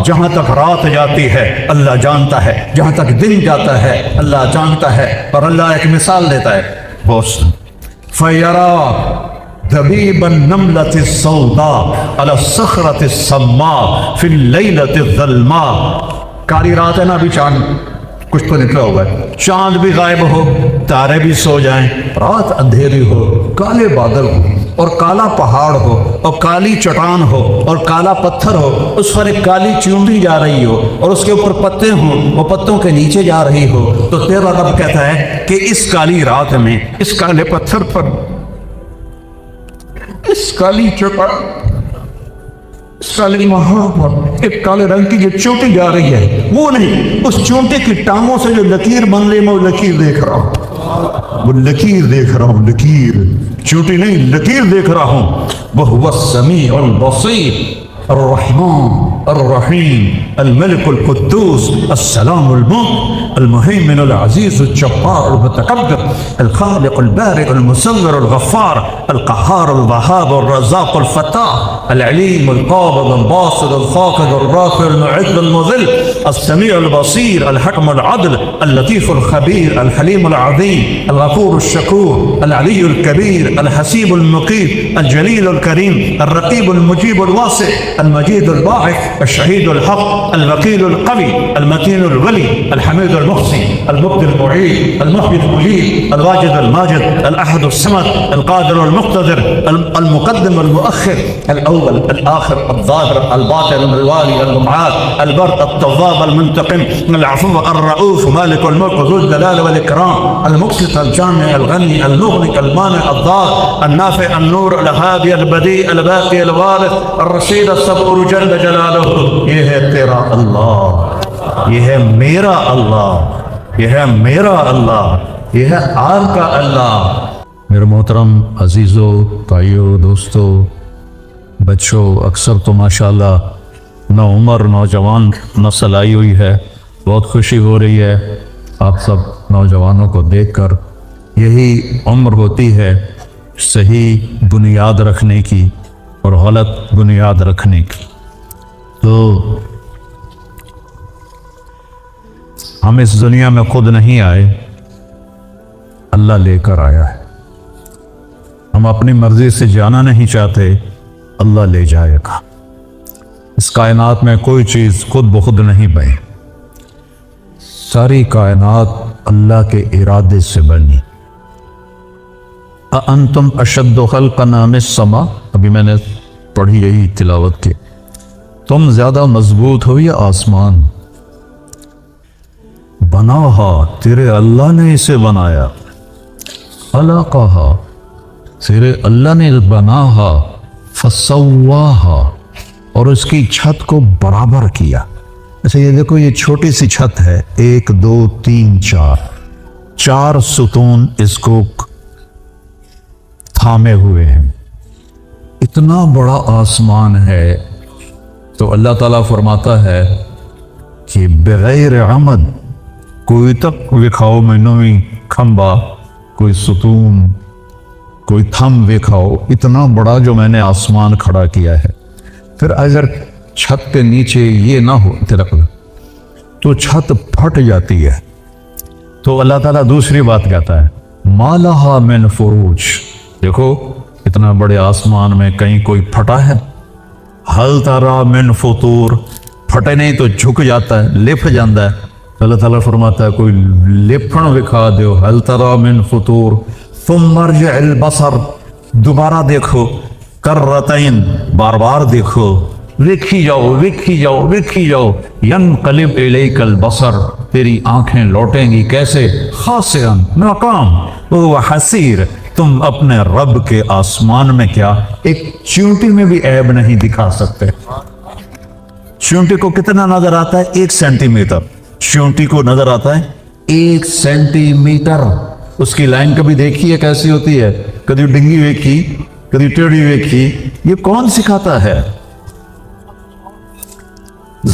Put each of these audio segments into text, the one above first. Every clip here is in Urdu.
جہاں تک رات جاتی ہے اللہ جانتا ہے، جہاں تک دن جاتا ہے اللہ جانتا ہے۔ اور اللہ ایک مثال دیتا ہے، فَيَرَى دَبِيبَ النَّمْلَةِ السَّوْدَاءِ عَلَى الصَّخْرَةِ السَّمَّاءِ فِي اللَّيْلَةِ الظَّلْمَاءِ۔ کاری رات ہے نا، ابھی چاند کچھ تو نکلا ہوا ہے، چاند بھی غائب ہو، تارے بھی سو جائیں، رات اندھیری ہو، کالے بادل ہو اور کالا پہاڑ ہو اور کالی چٹان ہو اور کالا پتھر ہو، اس پر ایک کالی چونٹی جا رہی ہو اور اس کے اوپر پتے ہوں، وہ پتوں کے نیچے جا رہی ہو، تو تیرا رب کہتا ہے کہ اس کالی رات میں اس کالے پتھر پر، اس کالی چٹان، اس کالے پہاڑ پر ایک کالے رنگ کی جو چونٹی جا رہی ہے، وہ نہیں، اس چونٹی کی ٹانگوں سے جو لکیر بن رہی ہے، میں وہ لکیر دیکھ رہا ہوں، وہ لکیر دیکھ رہا ہوں، لکیر، چونٹی نہیں، لکیر دیکھ رہا ہوں۔ وَهُوَ السَّمِيعُ الْبَصِيرُ الرحمن الرحیم الملک القدوس السلام المؤمن المهيمن العزيز الجبار المتكبر الخالق البارئ المصور الغفار القهار الوهاب الرزاق الفتاح العليم القابض الباسط الخافض الرافع المعز المذل السميع البصير الحكم العدل اللطيف الخبير الحليم العظيم الغفور الشكور العلي الكبير الحسيب المقيت الجليل الكريم الرقيب المجيب الواسع المجيد الباعث الشهيد الحق الوكيل القوي المتين الولي الحميد المحسن المبدي المعيد المحيي المجيد الواجد الماجد الأحد الصمد القادر المقتدر المقدم المؤخر الأول الآخر الظاهر الباطن الوالي المعاد البر التواب المنتقم العفو الرؤوف مالك الملك ذو الجلال والإكرام المقسط الجامع الغني المغني المانع الضار النافع النور الهادي البديع الباقي الوارث الرشيد الصبور جل جلالہ۔ یہ ہے تیرا اللہ، یہ ہے میرا اللہ، یہ ہے میرا اللہ، یہ ہے آپ کا اللہ۔ میرے محترم عزیزو، بھائیو، دوستو، بچوں، اکثر تو ماشاءاللہ نو عمر نوجوان نسل آئی ہوئی ہے، بہت خوشی ہو رہی ہے آپ سب نوجوانوں کو دیکھ کر۔ یہی عمر ہوتی ہے صحیح بنیاد رکھنے کی اور غلط بنیاد رکھنے کی۔ تو ہم اس دنیا میں خود نہیں آئے، اللہ لے کر آیا ہے۔ ہم اپنی مرضی سے جانا نہیں چاہتے، اللہ لے جائے گا۔ اس کائنات میں کوئی چیز خود بخود نہیں بنی، ساری کائنات اللہ کے ارادے سے بنی۔ اَأَنْتُمْ أَشَدُّ خَلْقًا مِنَ السَّمَاءِ، ابھی میں نے پڑھی یہی تلاوت کی، تم زیادہ مضبوط ہو یا آسمان؟ بناہا، تیرے اللہ نے اسے بنایا، خلقہا، تیرے اللہ نے بناہا، فسواہا، اور اس کی چھت کو برابر کیا۔ اچھا یہ دیکھو، یہ چھوٹی سی چھت ہے، 1 2 3 4 ستون اس کو تھامے ہوئے ہیں، اتنا بڑا آسمان ہے۔ تو اللہ تعالیٰ فرماتا ہے کہ بغیر عمد، کوئی تک وکھاؤ مینوی کھمبا، کوئی ستون، کوئی تھم وکھاؤ، اتنا بڑا جو میں نے آسمان کھڑا کیا ہے۔ پھر اگر چھت کے نیچے یہ نہ ہو تو چھت پھٹ جاتی ہے۔ تو اللہ تعالیٰ دوسری بات کہتا ہے، ما لہا من فروج، دیکھو اتنا بڑے آسمان میں کہیں کوئی پھٹا ہے؟ حل ترا من فطور، پھٹے نہیں تو جھک جاتا ہے، لپ جاتا ہے۔ اللہ تعالیٰ فرماتا ہے کوئی لپھن وکھا دیو، حل ترا من فطور، ثم ارجع البصر، دوبارہ دیکھو، کرتین، بار بار دیکھو، وکھی جاؤ وکھی جاؤ وکھی جاؤ، ینقلب الیک البصر، تیری آنکھیں لوٹیں گی کیسے؟ خاسئا، ناکام، وہ حسیر، تم اپنے رب کے آسمان میں کیا ایک چونٹی میں بھی عیب نہیں دکھا سکتے۔ چونٹی کو کتنا نظر آتا ہے؟ 1 سینٹی میٹر، چونٹی کو نظر آتا ہے 1 سینٹی میٹر۔ اس کی لائن کبھی دیکھی ہے کیسی ہوتی ہے؟ کبھی ڈنگی ویکھی، کبھی ٹیڑھی ویکھی، یہ کون سکھاتا ہے؟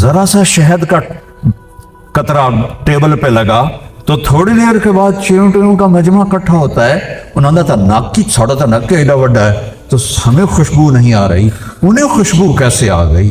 ذرا سا شہد کا قطرہ ٹیبل پہ لگا تو تھوڑی دیر کے بعد چیونٹیوں کا مجمع اکٹھا ہوتا ہے، انہوں نے ناک کی چھوڑا تھا، ناک کے ایڈا وڈا ہے، تو ہمیں خوشبو نہیں آ رہی، انہیں خوشبو کیسے آ گئی؟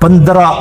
15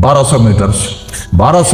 1200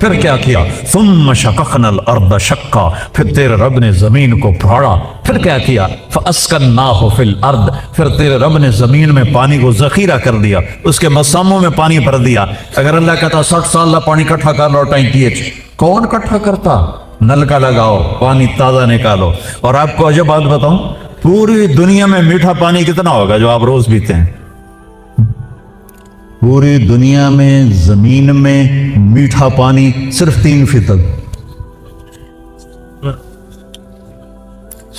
پھر کیا کیا؟ ثم شققنا الارض شقا، پھر تیرے رب نے زمین کو پھاڑا. پھر کیا کیا؟ فاسکناہ فی الارض، پھر تیرے رب نے زمین میں پانی کو ذخیرہ کر دیا، اس کے مساموں میں پانی بھر دیا. اگر اللہ کہتا 60 سال کا پانی کٹھا کر لو ٹینکی، کون کٹھا کرتا؟ نل کا لگاؤ، پانی تازہ نکالو. اور آپ کو عجب بات بتاؤں، پوری دنیا میں میٹھا پانی کتنا ہوگا جو آپ روز پیتے ہیں؟ پوری دنیا میں زمین میں میٹھا پانی صرف 3%،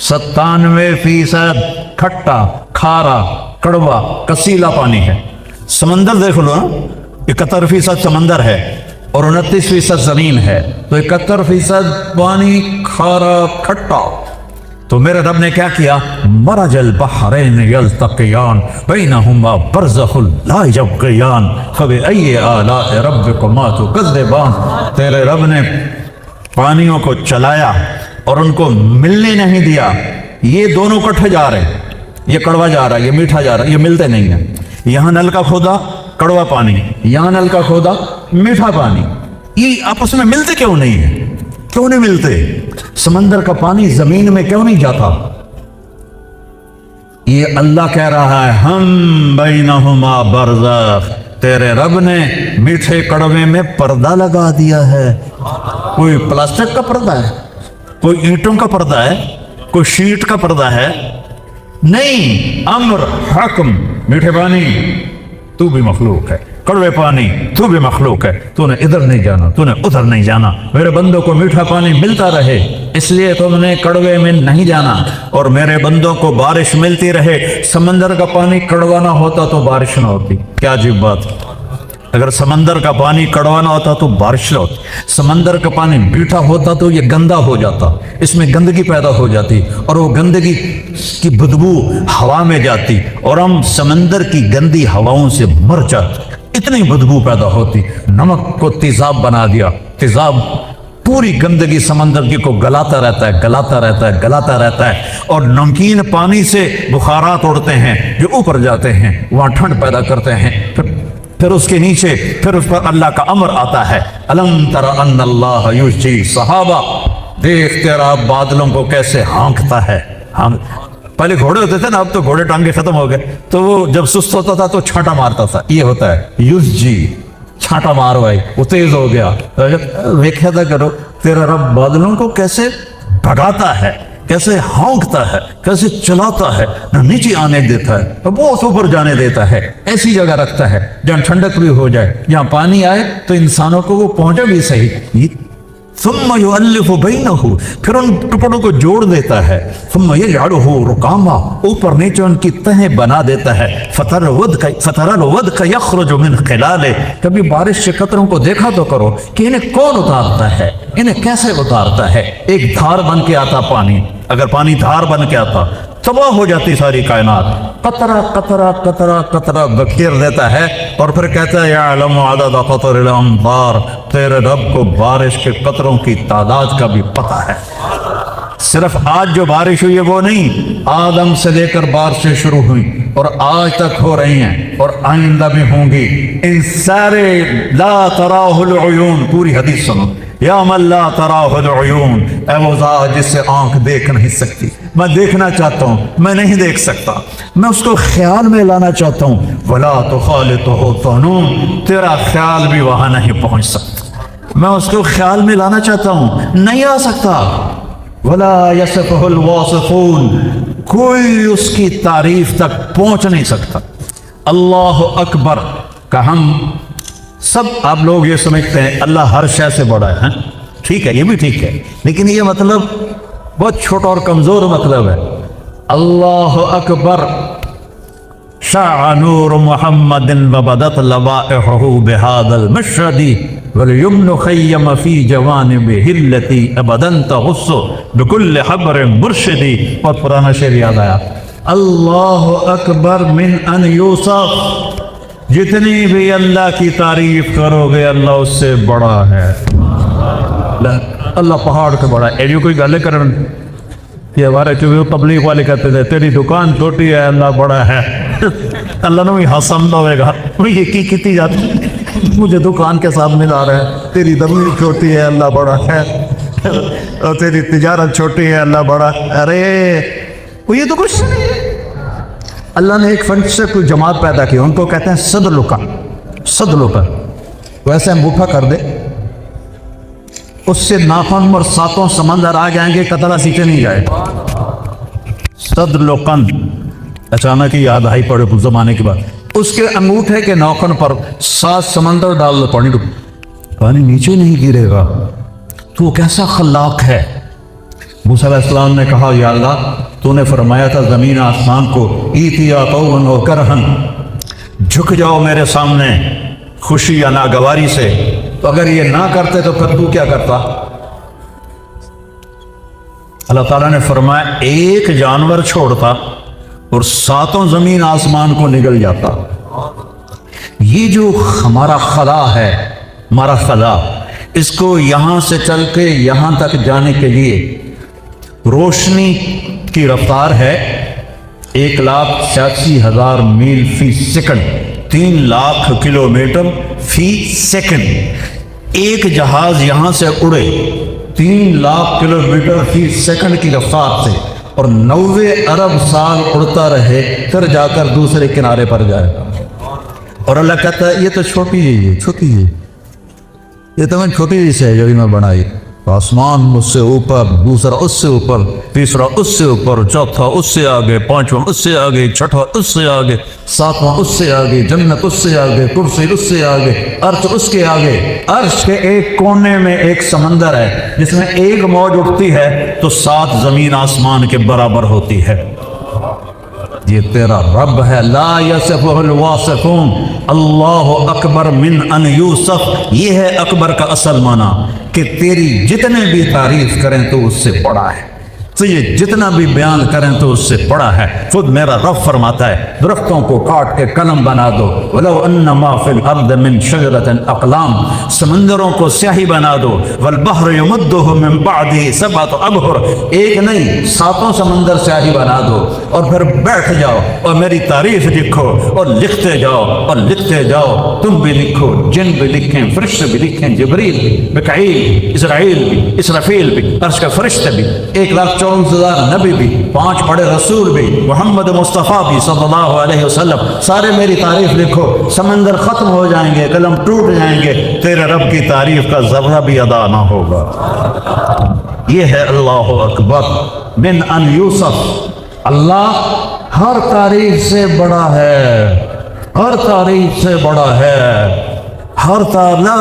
97% کھٹا، کھارا، کڑوا، کسیلا پانی ہے. سمندر دیکھ لو نا، 71% سمندر ہے اور 29% زمین ہے، تو 71% پانی کھارا کھٹا. تو میرے رب نے کیا کیا؟ مرج البحرین یلتقیان بینہما برزخ لا یبغیان فبأی آلاء ربکما تکذبان. تیرے رب نے پانیوں کو چلایا اور ان کو ملنے نہیں دیا. یہ دونوں کٹھے جا رہے ہیں، یہ کڑوا جا رہا ہے، یہ میٹھا جا رہا ہے، یہ ملتے نہیں ہیں. یہاں نل کا کھودا کڑوا پانی، یہاں نل کا کھودا میٹھا پانی. یہ آپس میں ملتے کیوں نہیں ہیں؟ کیوں نہیں ملتے؟ سمندر کا پانی زمین میں کیوں نہیں جاتا؟ یہ اللہ کہہ رہا ہے ہم بینہما برزخ. تیرے رب نے میٹھے کڑوے میں پردہ لگا دیا ہے. کوئی پلاسٹک کا پردہ ہے، کوئی اینٹوں کا پردہ ہے، کوئی شیٹ کا پردہ ہے؟ نہیں. امر، حکم، میٹھے پانی تو بھی مخلوق ہے، کڑوے پانی تو بھی مخلوق ہے. تو نے ادھر نہیں جانا، تو نے ادھر نہیں جانا. میرے بندوں کو میٹھا پانی ملتا رہے اس لیے تم نے کڑوے میں نہیں جانا، اور میرے بندوں کو بارش ملتی رہے. سمندر کا پانی کڑوا نہ ہوتا تو بارش نہ ہوتی. کیا عجیب بات! اگر سمندر کا پانی کڑوا نہ ہوتا تو بارش نہ ہوتی. سمندر کا پانی میٹھا ہوتا تو یہ گندا ہو جاتا، اس میں گندگی پیدا ہو جاتی، اور وہ گندگی کی بدبو ہوا میں جاتی، اور ہم سمندر کی گندی ہواؤں سے مر جاتے. اتنی بدبو پیدا ہوتی. نمک کو تیزاب بنا دیا. تیزاب پوری گندگی سمندر کی کو گلاتا رہتا ہے، گلاتا رہتا ہے، گلاتا رہتا ہے. اور نمکین پانی سے بخارات اڑتے ہیں جو اوپر جاتے ہیں، وہاں ٹھنڈ پیدا کرتے ہیں. پھر اس کے نیچے پھر اس پر اللہ کا امر آتا ہے. الم تر ان اللہ یزجی صحابہ، دیکھ تیرا بادلوں کو کیسے ہانکتا ہے. پہلے گھوڑے ہوتے تھے نا، اب تو گھوڑے ٹانگے ختم ہو گئے. تو وہ جب سست ہوتا تھا تو چھانٹا مارتا تھا. یہ ہوتا ہے یزجی، چھانٹا مارو بھائی، وہ تیز ہو گیا. دیکھا تھا کرو تیرا رب بادلوں کو کیسے بھگاتا ہے، کیسے ہونکتا ہے، کیسے چلاتا ہے، نہ نیچے آنے دیتا ہے، بہت اوپر جانے دیتا ہے. ایسی جگہ رکھتا ہے جہاں ٹھنڈک بھی ہو جائے، جہاں پانی آئے تو انسانوں کو وہ پہنچے بھی صحیح. ثم یؤلف بینہ، پھر ان ٹکڑوں کو جوڑ دیتا ہے. ثم یجعلہ رکاما، اوپر نیچے ان کی تہیں بنا دیتا ہے. فتر الودق یخرج من خلالہ، کبھی بارش کے قطروں کو دیکھا تو کرو کہ انہیں کون اتارتا ہے، انہیں کیسے اتارتا ہے. ایک دھار بن کے آتا پانی. اگر پانی دھار بن کے آتا تباہ ہو جاتی ساری کائنات. قطرہ قطرہ قطرہ قطرہ بکھیر دیتا ہے اور پھر کہتا ہے یعلم عدد قطر الامطار، تیرے رب کو بارش کے قطروں کی تعداد کا بھی پتہ ہے. صرف آج جو بارش ہوئی ہے وہ نہیں، آدم سے لے کر بارشیں شروع ہوئی اور آج تک ہو رہی ہیں اور آئندہ بھی ہوں گی. ان سارے لا تراہ العیون، پوری حدیث سنو. یا من لا تراہ العیون، اے وہ ذات جس سے آنکھ دیکھ نہیں سکتی. میں دیکھنا چاہتا ہوں، میں نہیں دیکھ سکتا. میں اس کو خیال میں لانا چاہتا ہوں. ولا تخالطہ ظنون، تیرا خیال بھی وہاں نہیں پہنچ سکتا. میں اس کو خیال میں لانا چاہتا ہوں، نہیں آ سکتا. ولا یصفہ الواصفون، کوئی اس کی تعریف تک پہنچ نہیں سکتا. اللہ اکبر کا ہم سب آپ لوگ یہ سمجھتے ہیں اللہ ہر شے سے بڑا ہے. ٹھیک ہے، یہ بھی ٹھیک ہے، لیکن یہ مطلب بہت چھوٹا اور کمزور مطلب ہے. اللہ اکبر شع نور محمد وبدت لوائحہ بہذا المشرد والیمن خیم فی جوانبہ التی ابدا تغص بکل حبر مرشدی. بہت پرانا شعر یاد آیا. اللہ اکبر من ان یوصف، جتنی بھی اللہ کی تعریف کرو گے اللہ اس سے بڑا ہے. اللہ پہاڑ سے بڑا ہے. کوئی گالے کرن یہ ہمارے چوبے تبلیغ والے کہتے تھے تیری دکان چھوٹی ہے اللہ بڑا ہے. اللہ نے بھی ہسم ہوئے گا یہ کی جاتی مجھے دکان کے سامنے لا رہا ہے، تیری زمین چھوٹی ہے اللہ بڑا ہے، اور تیری تجارت چھوٹی ہے اللہ بڑا۔ ارے وہ یہ تو کچھ نہیں ہے۔ اللہ نے ایک فن سے کوئی جماعت پیدا کی، ان کو کہتے ہیں صدلوکا، ویسے انگوٹھا کر دے، اس سے ناخن اور ساتوں سمندر آ جائیں گے، قطرہ سیکھے نہیں جائے۔ صدلوکن اچانک ہی یاد آئی پڑے کچھ زمانے کے بعد، اس کے انگوٹھے کے ناخن پر 7 سمندر ڈال دو، پانی نیچے نہیں گرے گا۔ تو وہ کیسا خلاق ہے۔ موسیٰ علیہ السلام نے کہا یا اللہ تو نے فرمایا تھا زمین آسمان کو ایتیا طوعاً و کرہن، جھک جاؤ میرے سامنے خوشی یا ناگواری سے، تو اگر یہ نہ کرتے تو پھر تو کیا کرتا؟ اللہ تعالیٰ نے فرمایا ایک جانور چھوڑتا اور 7 زمین آسمان کو نگل جاتا۔ یہ جو ہمارا خلا ہے، ہمارا خلا، اس کو یہاں سے چل کے یہاں تک جانے کے لیے روشنی کی رفتار ہے 1,86,000 میل فی سیکنڈ، 3 لاکھ کلومیٹر فی سیکنڈ۔ ایک جہاز یہاں سے اڑے 3 لاکھ کلومیٹر فی سیکنڈ کی رفتار سے اور 90 ارب سال اڑتا رہے، پھر جا کر دوسرے کنارے پر جائے گا۔ اور اللہ کہتا ہے یہ تو چھوٹی ہے، چھوٹی ہے، یہ تو میں چھوٹی سی ہے جو میں بنائی۔ آسمان اس سے اوپر، دوسرا اس سے اوپر، تیسرا اس سے اوپر، چوتھا اس سے آگے، 5واں اس سے آگے، 6واں اس سے آگے، 7واں اس سے آگے، جنت اس سے آگے، کرسی اس سے آگے، عرش اس کے آگے۔ عرش کے ایک کونے میں ایک سمندر ہے جس میں ایک موج اٹھتی ہے تو 7 زمین آسمان کے برابر ہوتی ہے۔ یہ تیرا رب ہے، لا یصفہ الواصفون، اللہ اکبر من ان یوصف۔ یہ ہے اکبر کا اصل معنی کہ تیری جتنے بھی تعریف کریں تو اس سے بڑا ہے، تو یہ جتنا بھی بیان کریں تو اس سے بڑا ہے۔ خود میرا رب فرماتا ہے درختوں کو کاٹ کے قلم بنا دو، وَلَوْ أَنَّ مَا فِي الْأَرْضِ مِنْ شَجَرَةٍ أَقْلَامٍ، سمندروں کو سیاہی بنا دو، وَالْبَحْرُ يُمُدُّهُ مِنْ بَعْدِهِ سَبْعَةُ أَبْحُرٍ، ایک نہیں 7 سمندر سیاہی بنا دو، اور پھر بیٹھ جاؤ اور میری تعریف لکھو اور لکھتے جاؤ اور لکھتے جاؤ۔ تم بھی لکھو، جن بھی لکھیں، فرشتے بھی لکھیں، جبریل بھی، مکائیل، اسرائیل بھی، اسرافیل بھی، عرش کا فرشتے بھی، 1,54,000 نبی بھی، 5 بڑے رسول بھی، محمد مصطفیٰ بھی صلی اللہ علیہ وسلم، سارے میری تعریف لکھو۔ سمندر ختم ہو جائیں گے، قلم ٹوٹ جائیں گے، تیرے رب کی تعریف کا ذرہ بھی ادا نہ ہوگا۔ یہ ہے اللہ اکبر من ان یوصف۔ اللہ ہر تعریف سے بڑا ہے، ہر تعریف سے بڑا ہے۔ ہر لا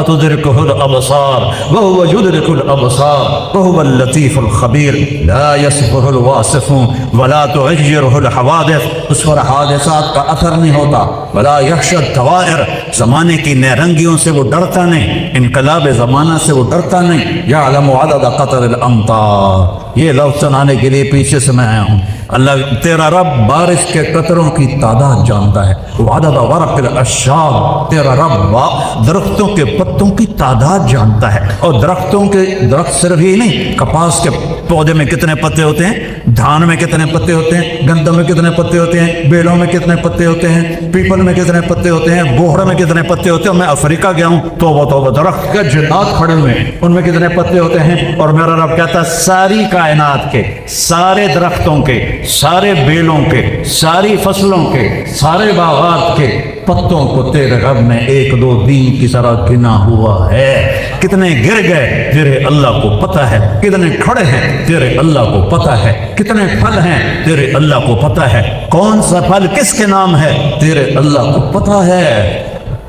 تدركه الابصار وهو يدرك الابصار وهو اللطيف الخبير، لا يصفه الواصفون ولا تغيره الحوادث، اس پر حادثات کا اثر نہیں ہوتا۔ ولا يخشى الدوائر، زمانے کی نیرنگیوں سے وہ ڈرتا نہیں، انقلاب زمانہ سے وہ ڈرتا نہیں۔ يعلم عدد قطر الامطار، یہ لفظ سنانے کے لیے پیچھے سے میں آیا ہوں۔ اللہ تیرا رب بارش کے قطروں کی تعداد جانتا ہے۔ وعدد ورق الاشجار، تیرا رب درختوں کے پتوں کی تعداد جانتا ہے۔ اور درخت صرف ہی نہیں، کپاس کے پودے میں کتنے پتے ہوتے ہیں، دھان میں کتنے پتے ہوتے ہیں، گندم میں کتنے پتے ہوتے ہیں، بیلوں میں کتنے پتے ہوتے ہیں، پیپل میں کتنے پتے ہوتے ہیں، بوہڑے میں کتنے پتے ہوتے ہیں۔ میں افریقہ گیا ہوں، توبہ درخت کے جنات کھڑے ہوئے ہیں، ان میں کتنے پتے ہوتے ہیں۔ اور میرا رب کہتا ہے ساری کائنات کے، سارے درختوں کے، سارے بیلوں کے، ساری فصلوں کے، سارے باغات کے پتوں کو تیرے رب نے 1-2 دن کی طرح گنا ہوا ہے۔ کتنے گر گئے تیرے اللہ کو پتہ ہے، کتنے کھڑے ہیں تیرے اللہ کو پتہ ہے، کتنے پھل ہیں تیرے اللہ کو پتہ ہے، کون سا پھل کس کے نام ہے تیرے اللہ کو پتہ ہے۔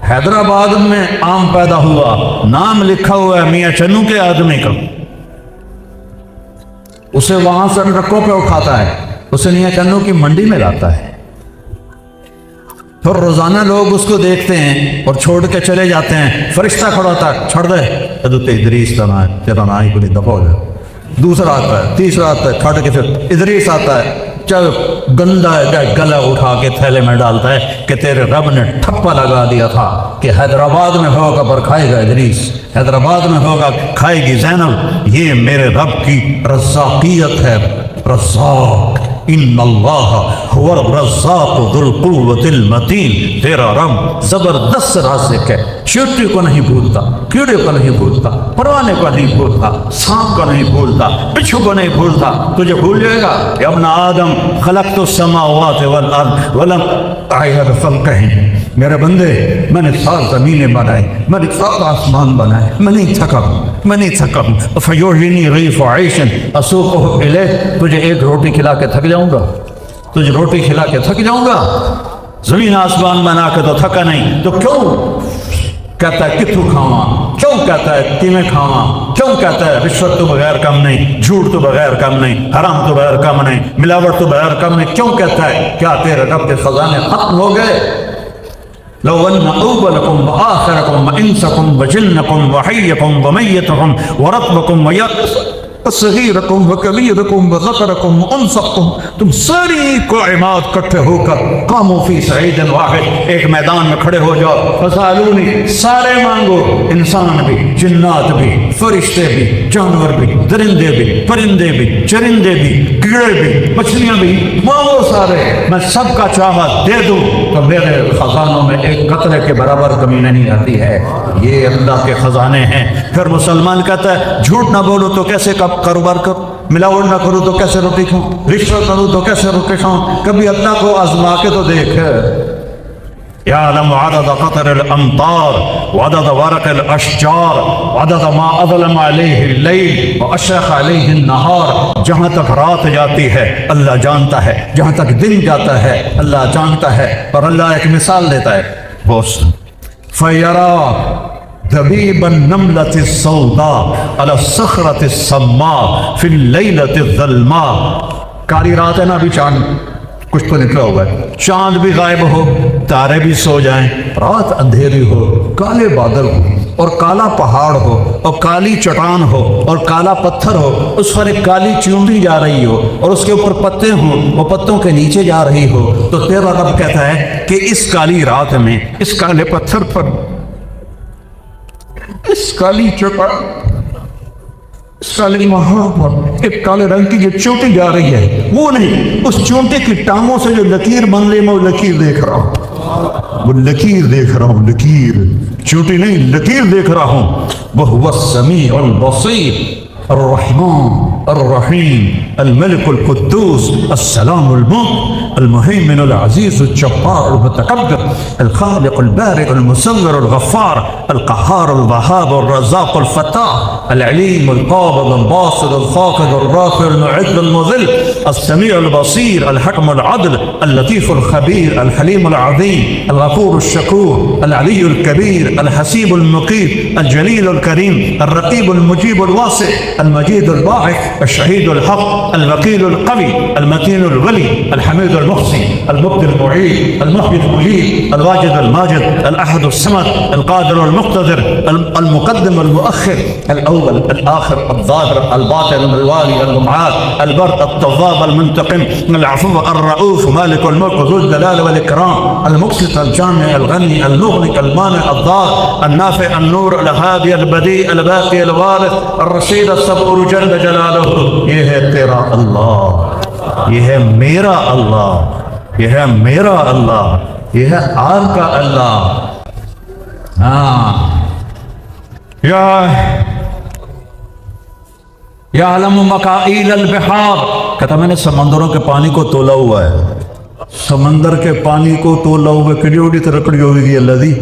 حیدرآباد میں آم پیدا ہوا، نام لکھا ہوا ہے میاں چنو کے آدمی کا، اسے وہاں سے ٹرکوں پہ اٹھاتا ہے، اسے میاں چنو کی منڈی میں لاتا ہے، پھر روزانہ لوگ اس کو دیکھتے ہیں اور چھوڑ کے چلے جاتے ہیں۔ فرشتہ کھڑا ہوتا ہے، چھوڑ دے حضرت ادریس کا نام، تیرا نام کو نہیں دفع ہو جائے۔ دوسرا آتا ہے، تیسرا آتا ہے، کھٹ کے پھر ادریس آتا ہے، چل گندا ہے کہ گلا اٹھا کے تھیلے میں ڈالتا ہے کہ تیرے رب نے ٹھپا لگا دیا تھا کہ حیدرآباد میں ہوگا پر کھائے گا ادریس، حیدرآباد میں ہوگا کھائے گی زینب۔ یہ میرے رب کی رزاقیت ہے، رزاق ان اللہ هو الرزاق ذو القوة المتین، تیرا رب زبردست رازق ہے، چیونٹی کو نہیں بھولتا، کیڑے کو نہیں بھولتا، پروانے کو نہیں بھولتا، سانپ کو نہیں بھولتا، بچھو کو نہیں بھولتا، تجھے بھول جائے گا؟ یا ابن آدم خلقت السماوات والارض ولم اعیب خلقہم، میرے بندے میں نے 7 زمینیں بنائے، میں نے 7 آسمان بنائے، میں نہیں تھکا ہوں، فیوحنی غیف عیش اسوقہ الیک، تجھے ایک روٹی کھلا کے تھک جاؤں گا، تجھے روٹی کھلا کے تھک جاؤں گا؟ زمین آسمان بنا کے تو تھکا نہیں، تو کیوں کہتا ہے کتھو کھاواں، کیوں کہتا ہے کیویں کھاواں، کیوں کہتا ہے رشوت تو بغیر کم نہیں، جھوٹ تو بغیر کم نہیں، حرام تو بغیر کم نہیں، ملاوٹ تو بغیر کم نہیں، کیوں کہتا ہے؟ کیا تیرے رب کے خزانے ختم ہو گئے؟ لو ان اولکم وآخرکم وانسکم وجنکم وحیکم ومیتکم ورطبکم صغیرکم وکبیرکم وذکرکم وانثکم، تم ساری کائنات کٹھے ہو کر قاموا فی صعید واحد، ایک میدان میں کھڑے ہو جاؤ، فسالونی، سارے مانگو، انسان بھی، جنات بھی، فرشتے بھی، جانور بھی، درندے بھی، پرندے بھی، چرندے بھی، کیڑے بھی، مچھلیاں بھی، مانگو سارے، میں سب کا چاہا دے دوں تو میرے خزانوں میں ایک قطرے کے برابر کمی نہیں آتی ہے۔ یہ اللہ کے خزانے ہیں۔ پھر مسلمان کہتا ہے جھوٹ نہ بولو تو کیسے کاروبار کرو، ملاوٹ نہ کرو تو کیسے روٹی کھاؤں، رشوت کروں تو کیسے روٹی کھاؤں؟ کبھی اللہ کو آزما کے تو دیکھ۔ یعلم عدد قطر الامطار وعدد ورق الاشجار وعدد ما اظلم علیہ اللیل واشرق علیہ النہار، جہاں تک رات جاتی ہے اللہ جانتا ہے، جہاں تک دن جاتا ہے اللہ جانتا ہے۔ اور اللہ ایک مثال دیتا ہے، فَيَرَى دبیب النملة السوداء على الصخرة السماء في الليلة الظلماء، کاری رات ہے نا، ابھی چاند کچھ تو نکلا ہوا ہے، چاند بھی غائب ہو، تارے بھی سو جائیں، رات اندھیری ہو، کالے بادل ہو اور کالا پہاڑ ہو اور کالی چٹان ہو اور کالا پتھر ہو، اس پر ایک کالی چیونٹی جا رہی ہو اور اس کے اوپر پتے ہوں، وہ پتوں کے نیچے جا رہی ہو، تو تیرا رب کہتا ہے کہ اس کالی رات میں، اس کالے پتھر پر، اس کالی چٹان، اس کالے پہاڑ پر ایک کالے رنگ کی جو چونٹی جا رہی ہے، وہ نہیں، اس چونٹی کی ٹانگوں سے جو لکیر بن رہی، میں وہ لکیر دیکھ رہا ہوں، وہ لکیر دیکھ رہا ہوں، لکیر، چونٹی نہیں، لکیر دیکھ رہا ہوں۔ وَهُوَ السَّمِيعُ الْبَصِيرُ الرحمن الرحیم الملك القدوس السلام المؤمن المهيمن العزيز الجبار المتكبر الخالق البارئ المصور الغفار القهار الوهاب الرزاق الفتاح العليم القابض الباسط الخافض الرافع المعز المذل السميع البصير الحكم العدل اللطيف الخبير الحليم العظيم الغفور الشكور العلي الكبير الحسيب المقيت الجليل الكريم الرقيب المجيب الواسع المجيد الباعث الشهيد الحق الوكيل القوي المتين الولي الحميد المحسن المبدي المعيد المحيي المجيد الواجد الماجد الأحد الصمد القادر المقتدر المقدم المؤخر الأول الآخر الظاهر الباطن الوالي المعاد البر التواب المنتقم العفو الرؤوف مالك الملك ذو الجلال والإكرام المقسط الجامع الغني المغني المانع الضار النافع النور الهادي البديع الباقي الوارث الرشيد الصبور جل جلالہ۔ یہ ہے تیرا اللہ، یہ ہے میرا اللہ، یہ ہے میرا اللہ، یہ ہے آپ کا اللہ۔ ہاں، یعلم مکائل البحار، کہتا میں نے سمندروں کے پانی کو تولا ہوا ہے، سمندر کے پانی کو تولا ہوا ہے، کڑی اڑی ترکڑی ہوگی اللہ دی،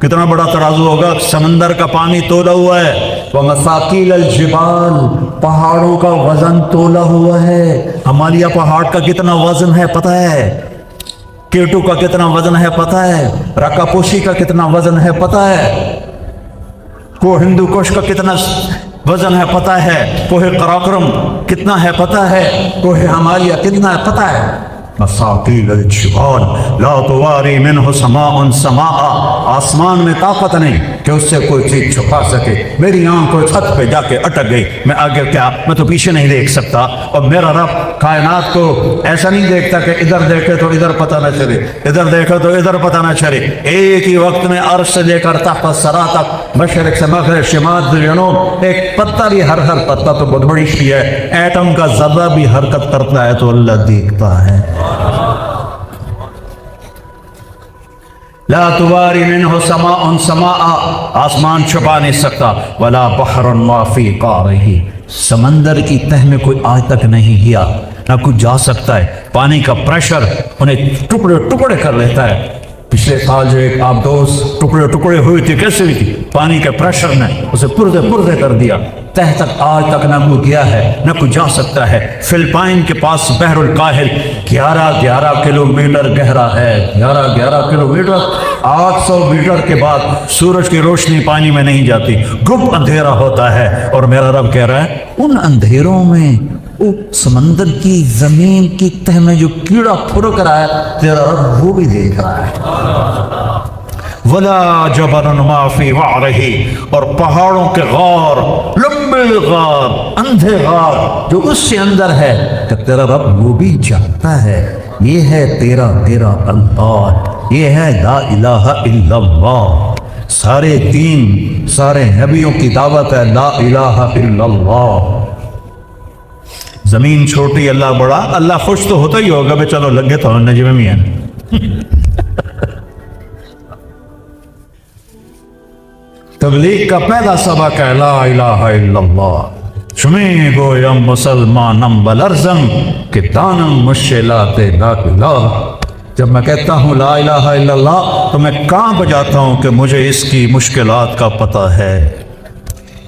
کتنا بڑا ترازو ہوگا، سمندر کا پانی تولا ہوا ہے۔ وَمَثَاقِيلَ الْجِبَالِ، پہاڑوں کا وزن تولا ہوا ہے۔ ہمالیہ پہاڑ کا کتنا وزن ہے پتہ ہے؟ کیٹو کا کتنا وزن ہے پتہ ہے؟ رکا پوشی کا کتنا وزن ہے پتہ ہے؟ کو ہندو کوش کا کتنا وزن ہے پتہ ہے؟ کوہ قراقرم کتنا ہے پتہ ہے؟ کوہ ہمالیہ کتنا ہے پتہ ہے؟ مساقیل الجبال لا تواری منہ سماء سماء، آسمان میں طاقت نہیں کہ اس سے کوئی چیز چھپا سکے. میری آنکھ کوئی خط پہ جا کے اٹک گئی, میں آگے کیا, میں تو پیچھے نہیں دیکھ سکتا. اور میرا رب کائنات کو ایسا نہیں دیکھتا کہ ادھر دیکھے تو ادھر پتہ نہ چلے, ادھر دیکھے تو ادھر پتہ نہ چلے. ایک ہی وقت میں عرش سے لے کر تحت الثری تک, مشرق سے مغرب, شمال سے جنوب, ایک پتا بھی, ہر پتا تو بہت بڑی چیز ہے, ایٹم کا ذرہ بھی حرکت کرتا ہے تو اللہ دیکھتا ہے. لا تواری منہ سماء سماء, آسمان چھپا نہیں سکتا. ولا بحر ما فی قعرہ, سمندر کی تہ میں کوئی آج تک نہیں گیا, نہ کچھ جا سکتا ہے. پانی کا پریشر انہیں ٹکڑے ٹکڑے کر لیتا ہے. پچھلے سال جو ایک آبدوز ٹکڑے ٹکڑے ہوئی تھی, کیسے ہوئی تھی؟ پانی کے پریشر نے اسے پردے پردے کر دیا. تہ تک آج تک نہ کوئی گیا ہے, نہ کوئی جا سکتا ہے. فلپائن کے پاس بحر الکاہل 11 کلومیٹر گہرا ہے. 11 کلومیٹر, 800 میٹر کے بعد سورج کی روشنی پانی میں نہیں جاتی, گپ اندھیرا ہوتا ہے. اور میرا رب کہہ رہا ہے ان اندھیروں میں وہ سمندر کی زمین کی تہ میں جو کیڑا پھرک رہا ہے, تیرا رب وہ بھی دیکھ رہا ہے. ولا جبل ما فی وعرہ, اور پہاڑوں کے غار, لمبے غار, اندھے غار جو اس سے اندر ہے, کہ تیرا رب وہ بھی جانتا ہے. یہ ہے تیرا اللہ, یہ ہے لا الہ الا اللہ. سارے دین, سارے نبیوں کی دعوت ہے لا الہ الا اللہ. زمین چھوٹی اللہ بڑا, اللہ خوش تو ہوتا ہی ہوگا بھائی چلو لگے تو نجم میں ہیں. تبلیغ کا پہلا سبق ہے لا الہ الا اللہ. شمی گویم مسلمانم بلرزم کہ دانم مشکلات لا الہ. جب میں کہتا ہوں لا الہ الا اللہ تو میں کانپ جاتا ہوں کہ مجھے اس کی مشکلات کا پتہ ہے.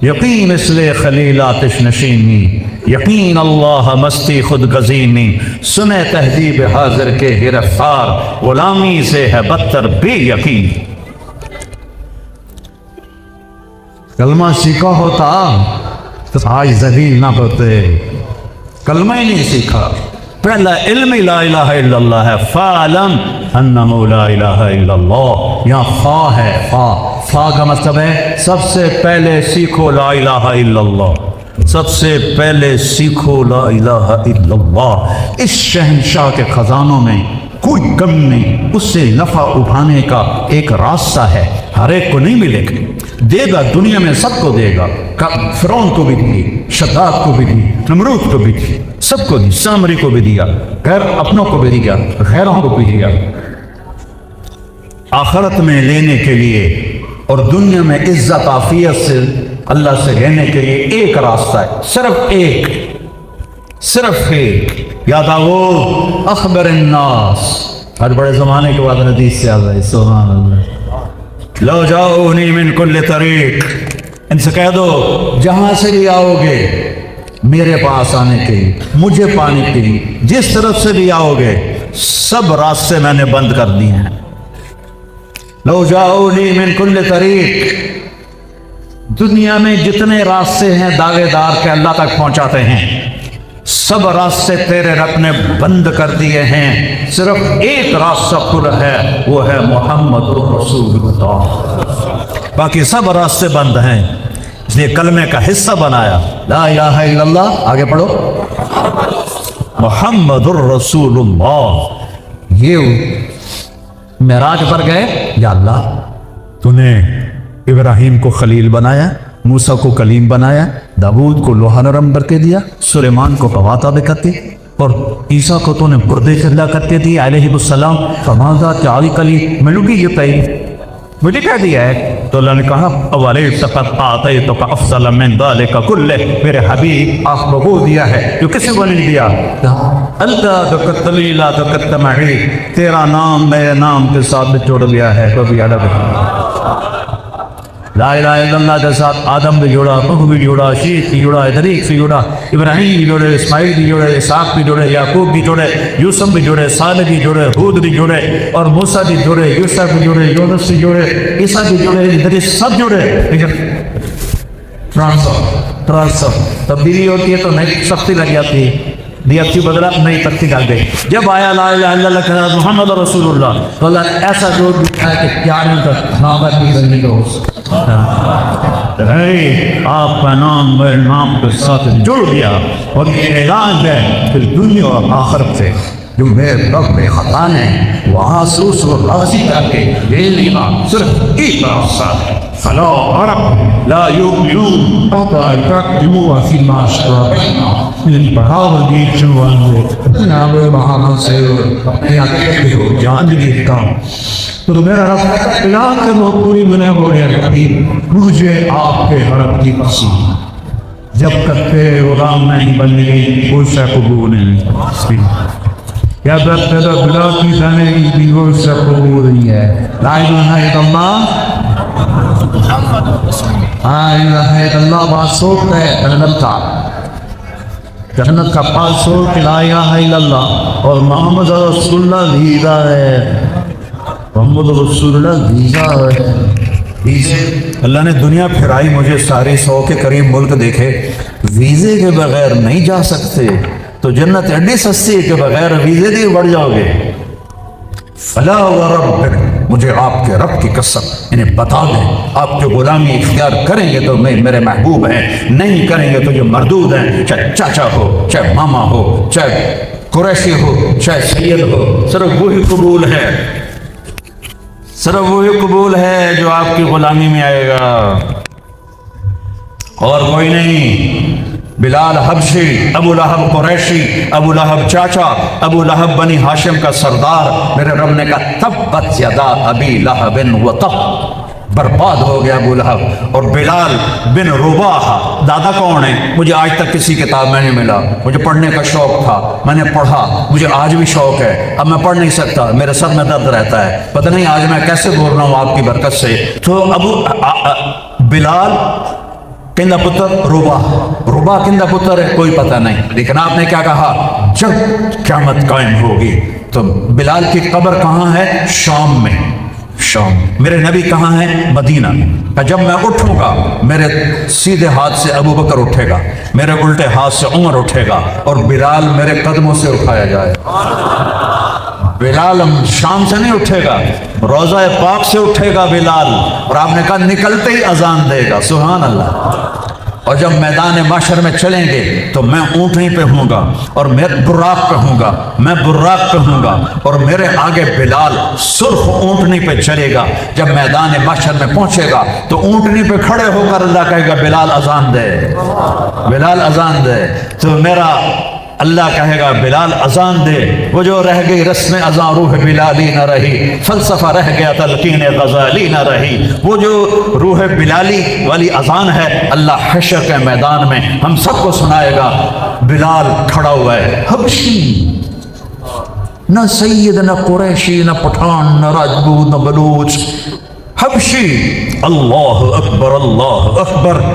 یقین اس لئے خلیل آتش نشینی, یقین اللہ مستی خود گزینی. سنے تہذیب حاضر کے گرفتار, غلامی سے ہے بدتر بے یقین. کلمہ سیکھا ہوتا تو آج ذلیل نہ ہوتے. کلمہ ہی نہیں سیکھا, پہلا علم لا الہ الا اللہ ہے. فَعْلَمْ أَنَّهُ لَا إِلَهَ إِلَّا اللَّهُ. یہاں فا ہے, فا کا مطلب ہے سب سے پہلے سیکھو لا الہ الا اللہ. سب سے پہلے سیکھو لا الہ الا اللہ. اس شہنشاہ کے خزانوں میں کوئی کم نہیں, اس سے نفع اٹھانے کا ایک راستہ ہے. ہر ایک کو نہیں ملے گا, دے گا دنیا میں سب کو دے گا. فرعون کو بھی دی, شداد کو بھی دی, نمرود کو بھی دی, سب کو دی. سامری کو بھی دیا, غیر اپنوں کو بھی دیا, غیروں کو بھی دیا. آخرت میں لینے کے لیے اور دنیا میں عزت عافیت سے اللہ سے لینے کے لیے ایک راستہ ہے, صرف ایک. یاد آؤ اخبر الناس, ہر بڑے زمانے کے بعد حدیث سے آ گئی. سبحان اللہ. لو جاؤنی من کل طریق, ان سے کہہ دو جہاں سے بھی آؤ گے میرے پاس آنے کے لیے, مجھے پانے کے لیے, جس طرف سے بھی آؤ گے سب راستے میں نے بند کر دیے ہیں. لو جاؤنی من کل طریق, دنیا میں جتنے راستے ہیں دعوے دار کے اللہ تک پہنچاتے ہیں, سب راستے تیرے رب نے بند کر دیے ہیں. صرف ایک راستہ کھلا ہے, وہ ہے محمد رسول اللہ. باقی سب راستے بند ہیں, اس لیے کلمے کا حصہ بنایا لا الہ الا اللہ. آگے پڑھو محمد الرسول اللہ. یہ معراج پر گئے, یا اللہ تو نے ابراہیم کو خلیل بنایا, موسیٰ کو کلیم بنایا, داود کو لوہا نرم کر کے دیا, سلیمان کو قواتا کر کے, اور عیسیٰ کو تو نے گردے چلا کر کے دیا علیہ السلام. فماذا تعالی کلی, ملو گی یہ پہی مجھے کہہ دیا ہے. تو اللہ نے کہا وَلَيْسَقَدْ أَعْطَيْتُكَ أَفْضَلَ مِنْ ذَلِكَ كُلِّهِ, میرے حبیب آپ کو وہ دیا ہے جو کسی کو نہیں دیا. اللہ دکتلی لا دکت معی, تیرا نام میرے نام کے ساتھ جوڑ دیا ہے. کبھی الگ لا الہ الا اللہ کے ساتھ آدم بھی جوڑا, نوح بھی جوڑا, شیخ بھی جوڑا, طریق بھی جوڑا, ابراہیم بھی جوڑے, اسماعیل بھی جوڑے, اسحاق بھی جوڑے, یعقوب بھی جوڑے, یوسف بھی جوڑے, صالح بھی جوڑے, ہود بھی جوڑے, اور موسیٰ بھی جوڑے, یوسف بھی جوڑے, یونس بھی جوڑے, عیسیٰ بھی جوڑے, ادریس سب جوڑے. لیکن ٹرانسفر تبدیلی ہوتی ہے تو نئی سختی لگ جاتی ہے. دیا کی بدلا نئی تختی ڈال گئی. جب آیا لا الہ الا اللہ کہا محمد رسول اللہ تو اللہ نے ایسا زور دکھایا کہ کیا نہیں تھا نام کی دوست آپ کا نام میرے نام کے ساتھ جڑ گیا اور یہ اعلان ہے پھر دنیا اور آخرت سے جو میرے رب میں خطا ہے وہاں سوس و راضی کر کے یہ لینا صرف ایک راستہ ہے. فلا عرب لا یؤمنون حتى تقدموا فيما اشترى بينهم بڑھاوا دی چوان نام محمد سے اپنے عقیدے کو جان دیتا ہوں تو میرا رب اعلان کرو پوری بنا ہو رہا ہے مجھے آپ کے حرم کی قسم جب تک تیرے غلام نہیں بن گئی کوئی سا قبول نہیں یا جب تک بلا کی جانے کی کوئی سا قبول نہیں ہے. لا الہ الا اللہ لا الہ الا اللہ باسوٹ ہے جنت کا پاسوٹ کہ لا الہ الا اللہ اور محمد رسول اللہ ویزا ہے. محمد رسول اللہ ویزا ہے. اللہ نے دنیا پھرائی مجھے سارے 100 کے قریب ملک دیکھے ویزے کے بغیر نہیں جا سکتے تو جنت ایڈی سستی ہے کہ بغیر ویزے دیے بڑھ جاؤ گے. فلا ورب مجھے آپ کے رب کی قسم انہیں بتا دیں آپ جو غلامی اختیار کریں گے تو میرے محبوب ہیں نہیں کریں گے تو جو مردود ہیں چاہے چاچا ہو چاہے ماما ہو چاہے قریشی ہو چاہے سید ہو صرف وہی قبول ہے صرف وہی قبول ہے جو آپ کی غلامی میں آئے گا اور کوئی نہیں. بلال حبشی ابو لہب قریشی ابو لہب چاچا ابو لہب بنی ہاشم کا سردار میرے رب نے کہا تبت یدا ابی لہب و تب برباد ہو گیا ابو لہب. اور بلال بن رباح دادا کون ہے مجھے آج تک کسی کتاب میں نہیں ملا. مجھے پڑھنے کا شوق تھا میں نے پڑھا مجھے آج بھی شوق ہے اب میں پڑھ نہیں سکتا میرے سر میں درد رہتا ہے پتہ نہیں آج میں کیسے بول رہا ہوں آپ کی برکت سے. تو بلال کندہ پتر روبا کندہ پتر ہے کوئی پتہ نہیں لیکن آپ نے کیا کہا جب قیامت قائم ہوگی تو بلال کی قبر کہاں ہے شام میں میرے نبی کہاں ہے مدینہ میں. جب میں اٹھوں گا میرے سیدھے ہاتھ سے ابو بکر اٹھے گا میرے الٹے ہاتھ سے عمر اٹھے گا اور بلال میرے قدموں سے اٹھایا جائے. بلال شام سے نہیں اٹھے گا روضہ پاک سے اٹھے گا بلال اور آپ نے کہا نکلتے ہی اذان دے گا. سبحان اللہ. اور جب میدان محشر میں چلیں گے تو میں اونٹنی پہ ہوں گا اور میں براق پہ ہوں گا اور میرے آگے بلال سرخ اونٹنی پہ چلے گا. جب میدان محشر میں پہنچے گا تو اونٹنی پہ کھڑے ہو کر اللہ کہے گا بلال اذان دے تو میرا اللہ کہے گا بلال اذان دے. وہ جو رہ گئی رسم اذان روح بلالی نہ رہی فلسفہ رہ گیا تلقین غزالی نہ رہی. وہ جو روح بلالی والی اذان ہے اللہ حشر کے میدان میں ہم سب کو سنائے گا. بلال کھڑا ہوا ہے حبشی نہ سید نہ قریشی نہ پٹھان نہ راجپوت نہ بلوچ حبشی. اللہ اکبر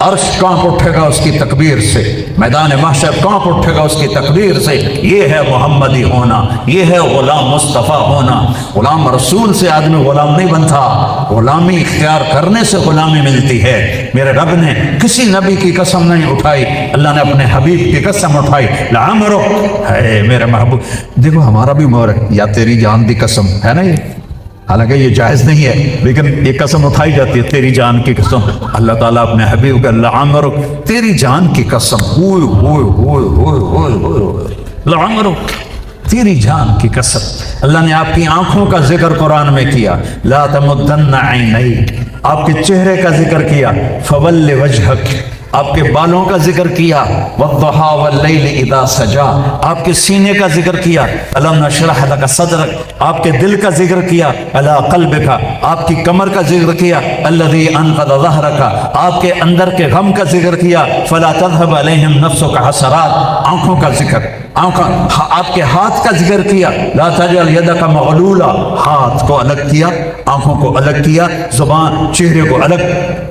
عرش کانپ اٹھے گا اس کی تکبیر سے میدان محشر کانپ اٹھے گا اس کی تکبیر سے. یہ ہے محمدی ہونا یہ ہے غلام مصطفیٰ ہونا. غلام رسول سے آدمی غلام نہیں بنتا غلامی اختیار کرنے سے غلامی ملتی ہے. میرے رب نے کسی نبی کی قسم نہیں اٹھائی اللہ نے اپنے حبیب کی قسم اٹھائی لعمرک ہے میرے محبوب. دیکھو ہمارا بھی مور ہے یا تیری جان دی قسم ہے نا یہ حالانکہ یہ جائز نہیں ہے لیکن یہ قسم اٹھائی جاتی ہے تیری جان کی قسم. اللہ تعالیٰ اپنے حبیب کا لعمرک تیری جان کی قسم لعمرک تیری جان کی قسم. اللہ نے آپ کی آنکھوں کا ذکر قرآن میں کیا لا تمدن عینیک آپ کے چہرے کا ذکر کیا فول وجہک آپ کے بالوں کا ذکر کیا والضحا واللیل اذا سجا آپ کے سینے کا ذکر کیا الم نشرح لک صدرک آپ کے دل کا ذکر کیا علی قلبک آپ کی کمر کا ذکر کیا الذی انقض ظہرک آپ کے اندر کے غم کا ذکر کیا فلا تذهب علیہم نفسک حسرات آنکھوں کا ذکر آپ کے ہاتھ کا ذکر کیا لا تجعل یدک مغلولا ہاتھ کو الگ کیا آنکھوں کو الگ کیا زبان چہرے کو الگ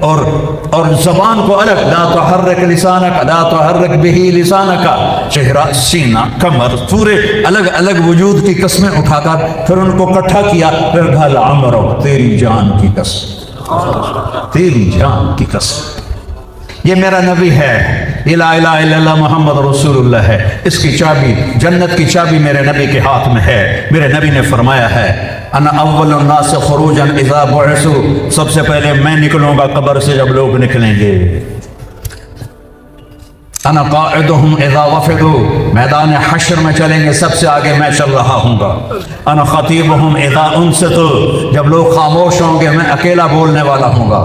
اور زبان کو الگ لا تحرک لسانک لا تحرک به لسانک چہرہ سینہ کمر پورے الگ الگ وجود کی قسمیں اٹھا کر پھر ان کو اکٹھا کیا پھر کہا لعمرو تیری جان کی قسم تیری جان کی قسم. یہ میرا نبی ہے یہ لا الہ الا اللہ محمد رسول اللہ ہے، اس کی چابی، جنت کی چابی میرے نبی کے ہاتھ میں ہے۔ میرے نبی نے فرمایا ہے انا اول الناس خروجا اذا بعثوا، سب سے پہلے میں نکلوں گا قبر سے جب لوگ نکلیں گے۔ انا قاعدهم اذا وفدوا، میدان حشر میں چلیں گے سب سے آگے میں چل رہا ہوں گا۔ انا خطیبهم اذا انصتوا، جب لوگ خاموش ہوں گے میں اکیلا بولنے والا ہوں گا۔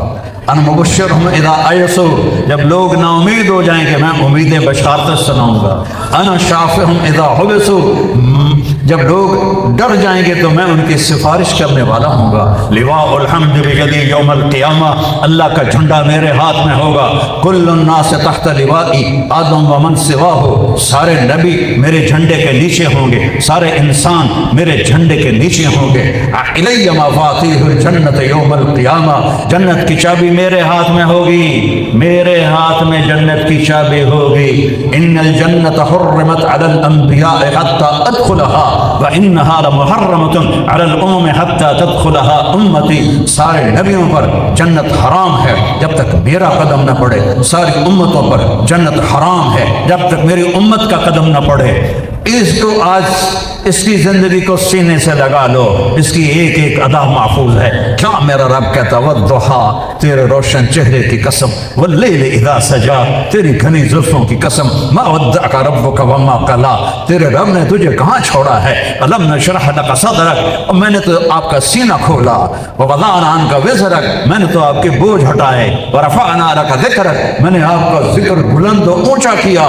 انا مبشرهم اذا ایسوا، جب لوگ نا امید ہو جائیں گے میں امیدیں بشارت سناؤں گا۔ انا شافعهم اذا حبسوا، جب لوگ ڈر جائیں گے تو میں ان کی سفارش کرنے والا ہوں گا۔ لواء الحمد بيدي یوم القیامہ، اللہ کا جھنڈا میرے ہاتھ میں ہوگا۔ کل الناس تحت لوائی آدم ومن سواہ، سارے نبی میرے جھنڈے کے نیچے ہوں گے، سارے انسان میرے جھنڈے کے نیچے ہوں گے۔ الی مفاتیح الجنت یوم القیامہ، جنت کی چابی میرے ہاتھ میں ہوگی، میرے ہاتھ میں جنت کی چابی ہوگی۔ ان الجنت حرمت علی الانبیاء حتی ادخلها وانها لمحرمۃ علی الامم حتی تدخلها امتی، سارے نبیوں پر جنت حرام ہے جب تک میرا قدم نہ پڑے، ساری امتوں پر جنت حرام ہے جب تک میری امت کا قدم نہ پڑے۔ اس کو آج اس کی زندگی کو سینے سے لگا لو، اس کی ایک ایک ادا محفوظ ہے۔ کیا میرا رب کہتا والضحیٰ، تیرے روشن چہرے کی قسم، واللیل اذا سجا، تیری گھنی زلفوں کی قسم، ما ودعک ربک وما قلا، تیرے رب نے تجھے کہاں چھوڑا ہے۔ الم نشرح لک صدرک، اور میں نے تو آپ کا سینہ کھولا، ووضعنا عنک وزرک، میں نے تو آپ کے بوجھ ہٹائے، ورفعنا لک ذکرک، میں نے آپ کا ذکر بلند و اونچا کیا۔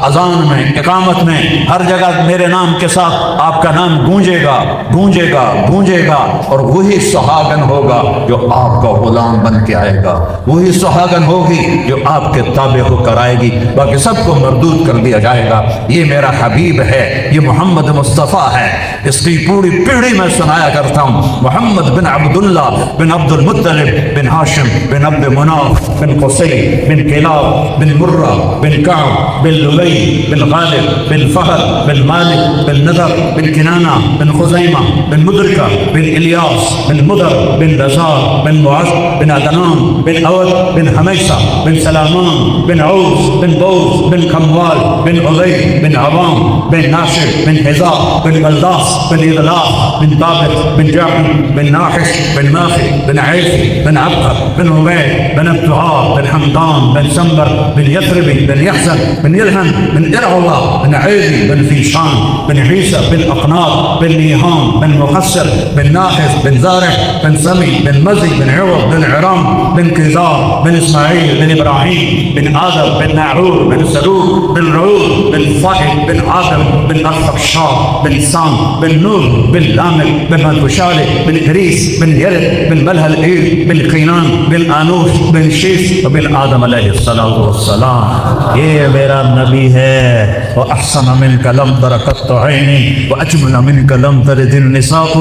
اذان میں، اقامت میں، ہر جگہ میرے نام کے ساتھ آپ کا نام گونجے گا، گونجے گا، گونجے گا، اور وہی سہاگن ہوگا جو آپ کا غلام بن کے آئے گا، وہی سہاگن ہوگی جو آپ کے تابع ہو کر آئے گی، باقی سب کو مردود کر دیا جائے گا۔ یہ میرا حبیب ہے، یہ محمد مصطفیٰ ہے، اس کی پوری پیڑھی میں سنایا کرتا ہوں۔ محمد بن عبداللہ بن عبد المطلب بن ہاشم بن عبد مناف بن قصی بن کلاب بن مرہ بن کعب بن لبی بن غالب بن فہد بن مالک بن نضر بن کنانہ بن خزیمہ بن مدرکہ بن الیاس بن مدر بن لزار بن معاذ بن عدنان بن اود بن حمیسہ بن سلامان بن عوس بن بوز بن کموال بن علی بن عوام بن ناشر بن حذاء بن بلداس بن اغلاق بن ثابت بن جعفر بن ناحش بن ماخي بن عيفي بن عبقر بن عبيد بن ابتعاب بن حمدان بن سنبر بن يثربي بن يحزن بن يلهن بن إرعوى بن عيدي بن فيشان بن عيسى بن أقناط بن نيهام بن مخسر بن ناحس بن زارع بن سمي بن مزي بن عوض بن عرام بن كيزار بن إسماعيل بن إبراهيم بن آدم بن ناعور بن سلوك بن رعود بن صاحب بن آدم بن أرفقشار بن سام بن نور بن لامك بن مدوشالي بن إدريس بن يرد بن ملهل إيل بن قينان بن آنوش بن شيس وبن آدم عليه الصلاة والسلام۔ یہ میرا نبی ہے، وأحسن منك لم تر قط عيني وأجمل منك لم تلد النساء،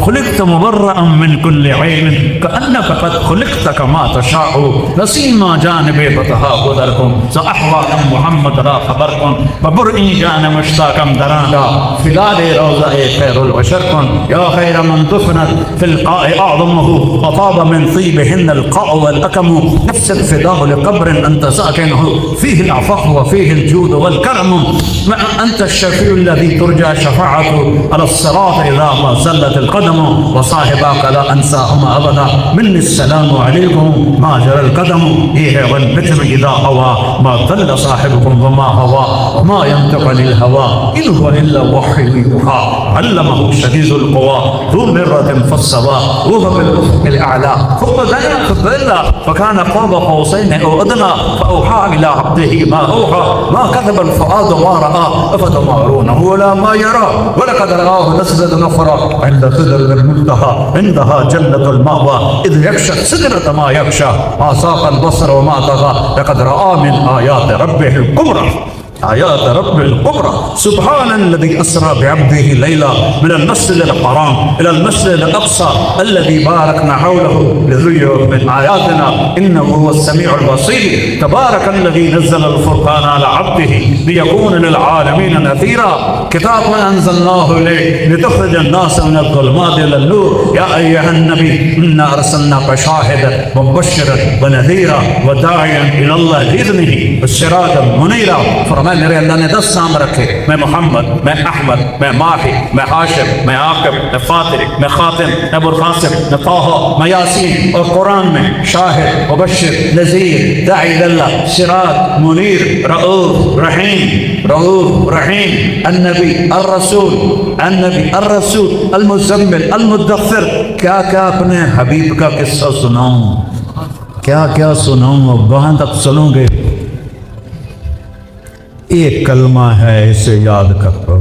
خلقت مبرأ من كل عيب كأنك قد خلقت كما تشاء، نسيما جانبي فتها قدركم سأحوى أم محمد را خبركم وبرئي جان مشتاقا درانا فلال روضة خير العشركم يا خير من دفنت في القاء أعظمه وطاب من طيبهن القاء والأكم، نفس الفداء لقبر أنت ساكنه فيه العفاف وفيه الجود والكرم، أنت الشفيع الذي ترجى شفاعته على الصراط إذا ما زلت القدم، وصاحبك لا أنساهما أبدا مني السلام عليكم ما جرى القدم، إيه والبتر إذا هوى ما ضل صاحبكم وما هوى وما ينطق عن الهوى إن هو إلا وحي يوحى، علمه شديد القوى ذو مرة فاستوى وهو بالأفق الأعلى ثم دنا فضل فكان قاب قوسين أو أدنى فأوحى إلى عبده ما أوحى ما كذب الفؤاد ما رأى أفتمارونه ولا ما يرى ولقد رآه نزلة أخرى عند سدرة المنتهى عندها جنة المأوى إذ يغشى السدرة ما يغشى ما ساق البصر وما طغى لقد رأى من آيات ربه الكبرى۔ آیات رب الکبری سبحان الذي اسرى بعبده ليلا من المسجد الحرام الى المسجد الاقصى الذي باركنا حوله لنريه من آياتنا انه هو السميع البصير تبارك الذي نزل الفرقان على عبده ليكون للعالمين نذيرا كتاب انزلناه اليك لتخرج الناس من الظلمات الى النور يا ايها النبي انا ارسلناك شاهدا ومبشرا ونذيرا وداعيا الى الله باذنه والسراجا منيرا. فرمایا میرے اللہ نے 10 نام رکھے، میں محمد، میں احمد، میں ماہی، میں ہاشم، میں عاقب، میں فاطر، میں خاتم، میں ابوالقاسم، میں طہ، میں یاسین. اور قرآن میں شاہد، مبشر، نذیر، داعی اللہ، سراج، منیر، رؤوف رحیم، رؤوف رحیم، النبی الرسول، النبی الرسول، المزمل، المدثر. کیا کیا اپنے حبیب کا قصہ سناؤں، کیا کیا سناؤں، وہاں تک چلوں گے. ایک کلمہ ہے اسے یاد کر لو،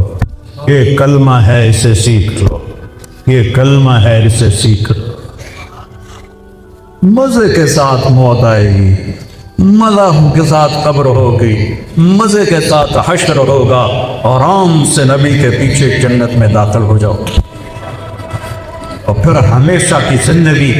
ایک کلمہ ہے اسے سیکھ لو، یہ کلمہ ہے اسے سیکھ لو. مزے کے ساتھ موت آئے گی، مزہ کے ساتھ قبر ہوگی، مزے کے ساتھ حشر ہوگا، آرام سے نبی کے پیچھے جنت میں داخل ہو جاؤ. اور پھر ہمیشہ کی زندگی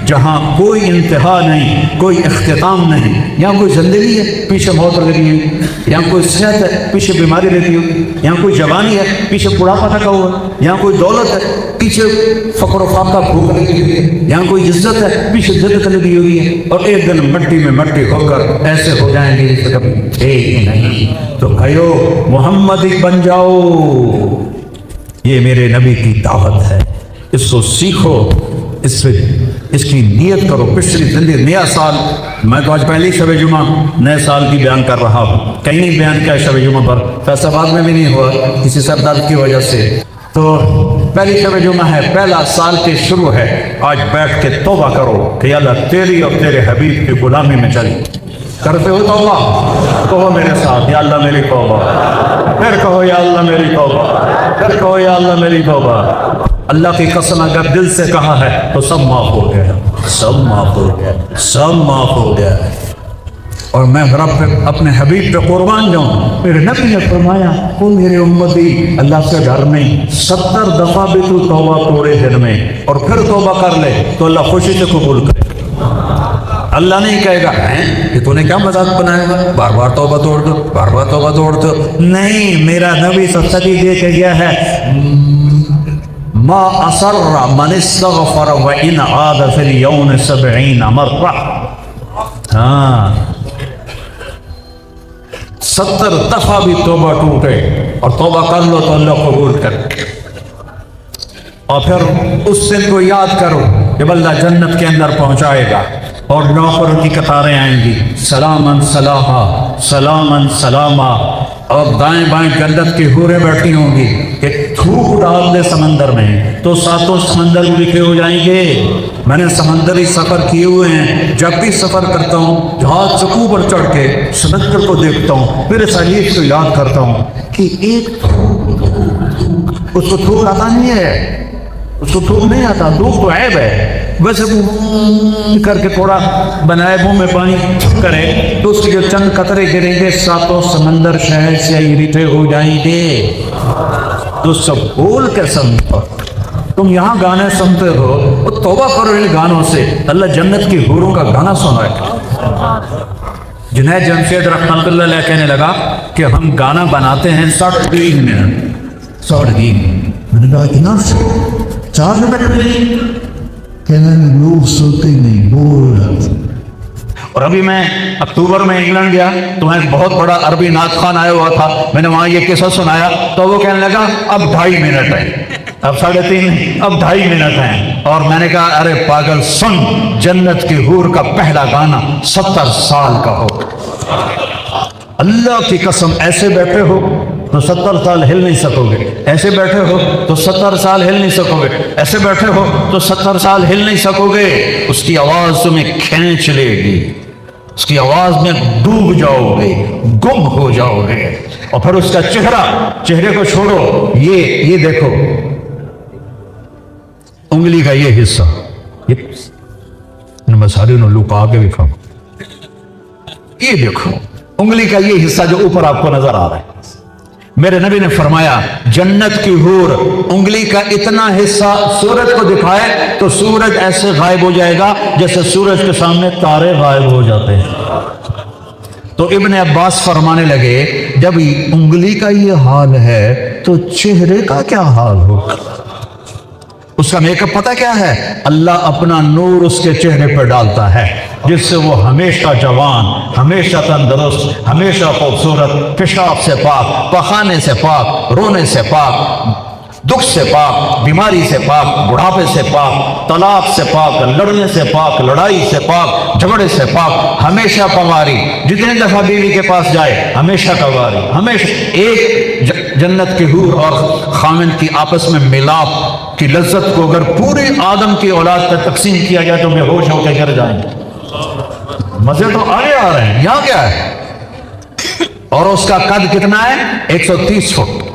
جہاں کوئی انتہا نہیں، کوئی اختتام نہیں. یہاں کوئی زندگی ہے، پیچھے موت لگی ہے. یہاں کوئی صحت ہے، پیچھے بیماری رہتی ہوگی. یہاں کوئی جوانی ہے، پیچھے بڑھاپا رکھا ہوا ہے. یہاں کوئی دولت ہے، پیچھے فقر و فاقہ بھوک لگی ہوئی ہے. یہاں کوئی عزت ہے، پیچھے ذلت لگی ہوئی ہے. اور ایک دن مٹی میں مٹی ہو کر ایسے ہو جائیں گے جیسے کبھی تھے ہی نہیں. تو بھائیو محمدی بن جاؤ، یہ میرے نبی کی دعوت ہے. اس کو سیکھو، اس کی نیت کرو. پچھلی زندگی نیا سال، میں تو آج پہلی شب جمعہ نئے سال کی بیان کر رہا ہوں. کہیں نہیں بیان کیا شب جمعہ پر، فیصلہ آباد میں بھی نہیں ہوا کسی سر درد کی وجہ سے. تو پہلی شب جمعہ ہے، پہلا سال کی شروع ہے. آج بیٹھ کے توبہ کرو کہ یا اللہ تیری اور تیرے حبیب کی غلامی میں چلی. کرتے ہو توبہ؟ کہو میرے ساتھ یا اللہ میری توبہ. پھر کہو یا اللہ میری توبہ. پھر کہو یا اللہ میری توبہ. اللہ کی قسم اگر دل سے کہا ہے تو سب معاف ہو گیا، سب معاف ہو گیا، سب معاف ہو گیا. اور میں رب اپنے حبیب پہ قربان جاؤں. میرے نبی نے فرمایا او میرے امتی اللہ سے ڈر نہیں، 70 دفعہ بھی تو توبہ توڑے دن میں اور پھر توبہ کر لے تو اللہ خوشی سے قبول کرے. اللہ نہیں کہے گا کہ تو نے کیا مذاق بنایا ہے، بار بار توبہ توڑ دو، بار بار توبہ توڑ دو. نہیں، میرا نبی سچ ہی دے کے گیا ہے ما اصر من استغفر وان عاد في اليوم 70 مرة. ہاں 70 دفعہ بھی توبہ ٹوٹے اور توبہ کر لو تو اللہ قبول کرے. اور پھر اس دن کو یاد کرو جب اللہ جنت کے اندر پہنچائے گا اور نوکروں کی قطاریں آئیں گی، سلامن سلاما سلامن سلاما. اور دائیں بائیں جنت کی حوریں بیٹھی ہوں گی کہ تھوک ڈال دے سمندر میں تو 7 سمندر لکھے ہو جائیں گے. میں نے سمندری سفر کیے ہوئے ہیں، جب بھی سفر کرتا ہوں جہاز چکو پر چڑھ کے سمندر کو دیکھتا ہوں، پھر اس حدیث کو یاد کرتا ہوں کہ ایک اس کو تھوک آتا نہیں ہے، اس کو تھوک نہیں آتا، تھوک تو عیب ہے. ویسے کر کے تھوڑا بنائے منہ میں پانی کرے تو اس کے جو چند قطرے گریں گے 7 سمندر شہر سے اکٹھے ہو جائیں گے. تو سب بول کے سمجھو. تم یہاں گانے سنتے ہو، توبہ کرو ان گانوں سے. اللہ جنت کی حوروں کا گانا سنا ہے. جنید جمشید رحمۃ اللہ علیہ کہنے لگا کہ ہم گانا بناتے ہیں 60 منٹ. 60 میں نے کہا اتنا 4 منٹ لوگ سوتے نہیں بول. اور ابھی میں اکتوبر میں انگلینڈ گیا تو وہاں ایک بہت بڑا عربی نعت خوان آیا ہوا تھا. میں نے وہاں یہ قصہ سنایا تو وہ کہنے لگا اب 2.5 منٹ ہے، اب 3.5 اب 2.5 منٹ ہیں. اور میں نے کہا ارے پاگل سن، جنت کی حور کا پہلا گانا 70 سال کا ہو. اللہ کی قسم ایسے بیٹھے ہو تو 70 سال ہل نہیں سکو گے، ایسے بیٹھے ہو تو 70 سال ہل نہیں سکو گے، ایسے بیٹھے ہو تو 70 سال ہل نہیں سکو گے. اس کی آواز تمہیں کھینچ لے گی، اس کی آواز میں ڈوب جاؤ گے، گم ہو جاؤ گے. اور پھر اس کا چہرے کو چھوڑو، یہ دیکھو انگلی کا یہ حصہ، میں سارے لکا کے دکھاؤں. یہ دیکھو انگلی کا یہ حصہ جو اوپر آپ کو نظر آ رہا ہے، میرے نبی نے فرمایا جنت کی حور انگلی کا اتنا حصہ سورج کو دکھائے تو سورج ایسے غائب ہو جائے گا جیسے سورج کے سامنے تارے غائب ہو جاتے ہیں۔ تو ابن عباس فرمانے لگے جب انگلی کا یہ حال ہے تو چہرے کا کیا حال ہوگا؟ اس کا میک اپ پتہ کیا ہے؟ اللہ اپنا نور اس کے چہرے پر ڈالتا ہے جس سے وہ ہمیشہ جوان، ہمیشہ تندرست، ہمیشہ خوبصورت، پیشاب سے پاک، پخانے سے پاک، رونے سے پاک، دکھ سے پاک، بیماری سے پاک، بڑھاپے سے پاک، طلاق سے پاک، لڑنے سے پاک، لڑائی سے پاک، جھگڑے سے پاک، ہمیشہ کنواری، جتنے دفعہ بیوی کے پاس جائے ہمیشہ کنواری، ہمیشہ ایک جنت کی حور اور خامند کی آپس میں ملاپ کی لذت کو اگر پوری آدم کی اولاد پر تقسیم کیا جائے تو بے ہوش ہو کے گر جائیں گے۔ مزے تو آگے آ رہے ہیں، یہاں کیا ہے؟ اور اس کا قد کتنا ہے؟ 130 فٹ،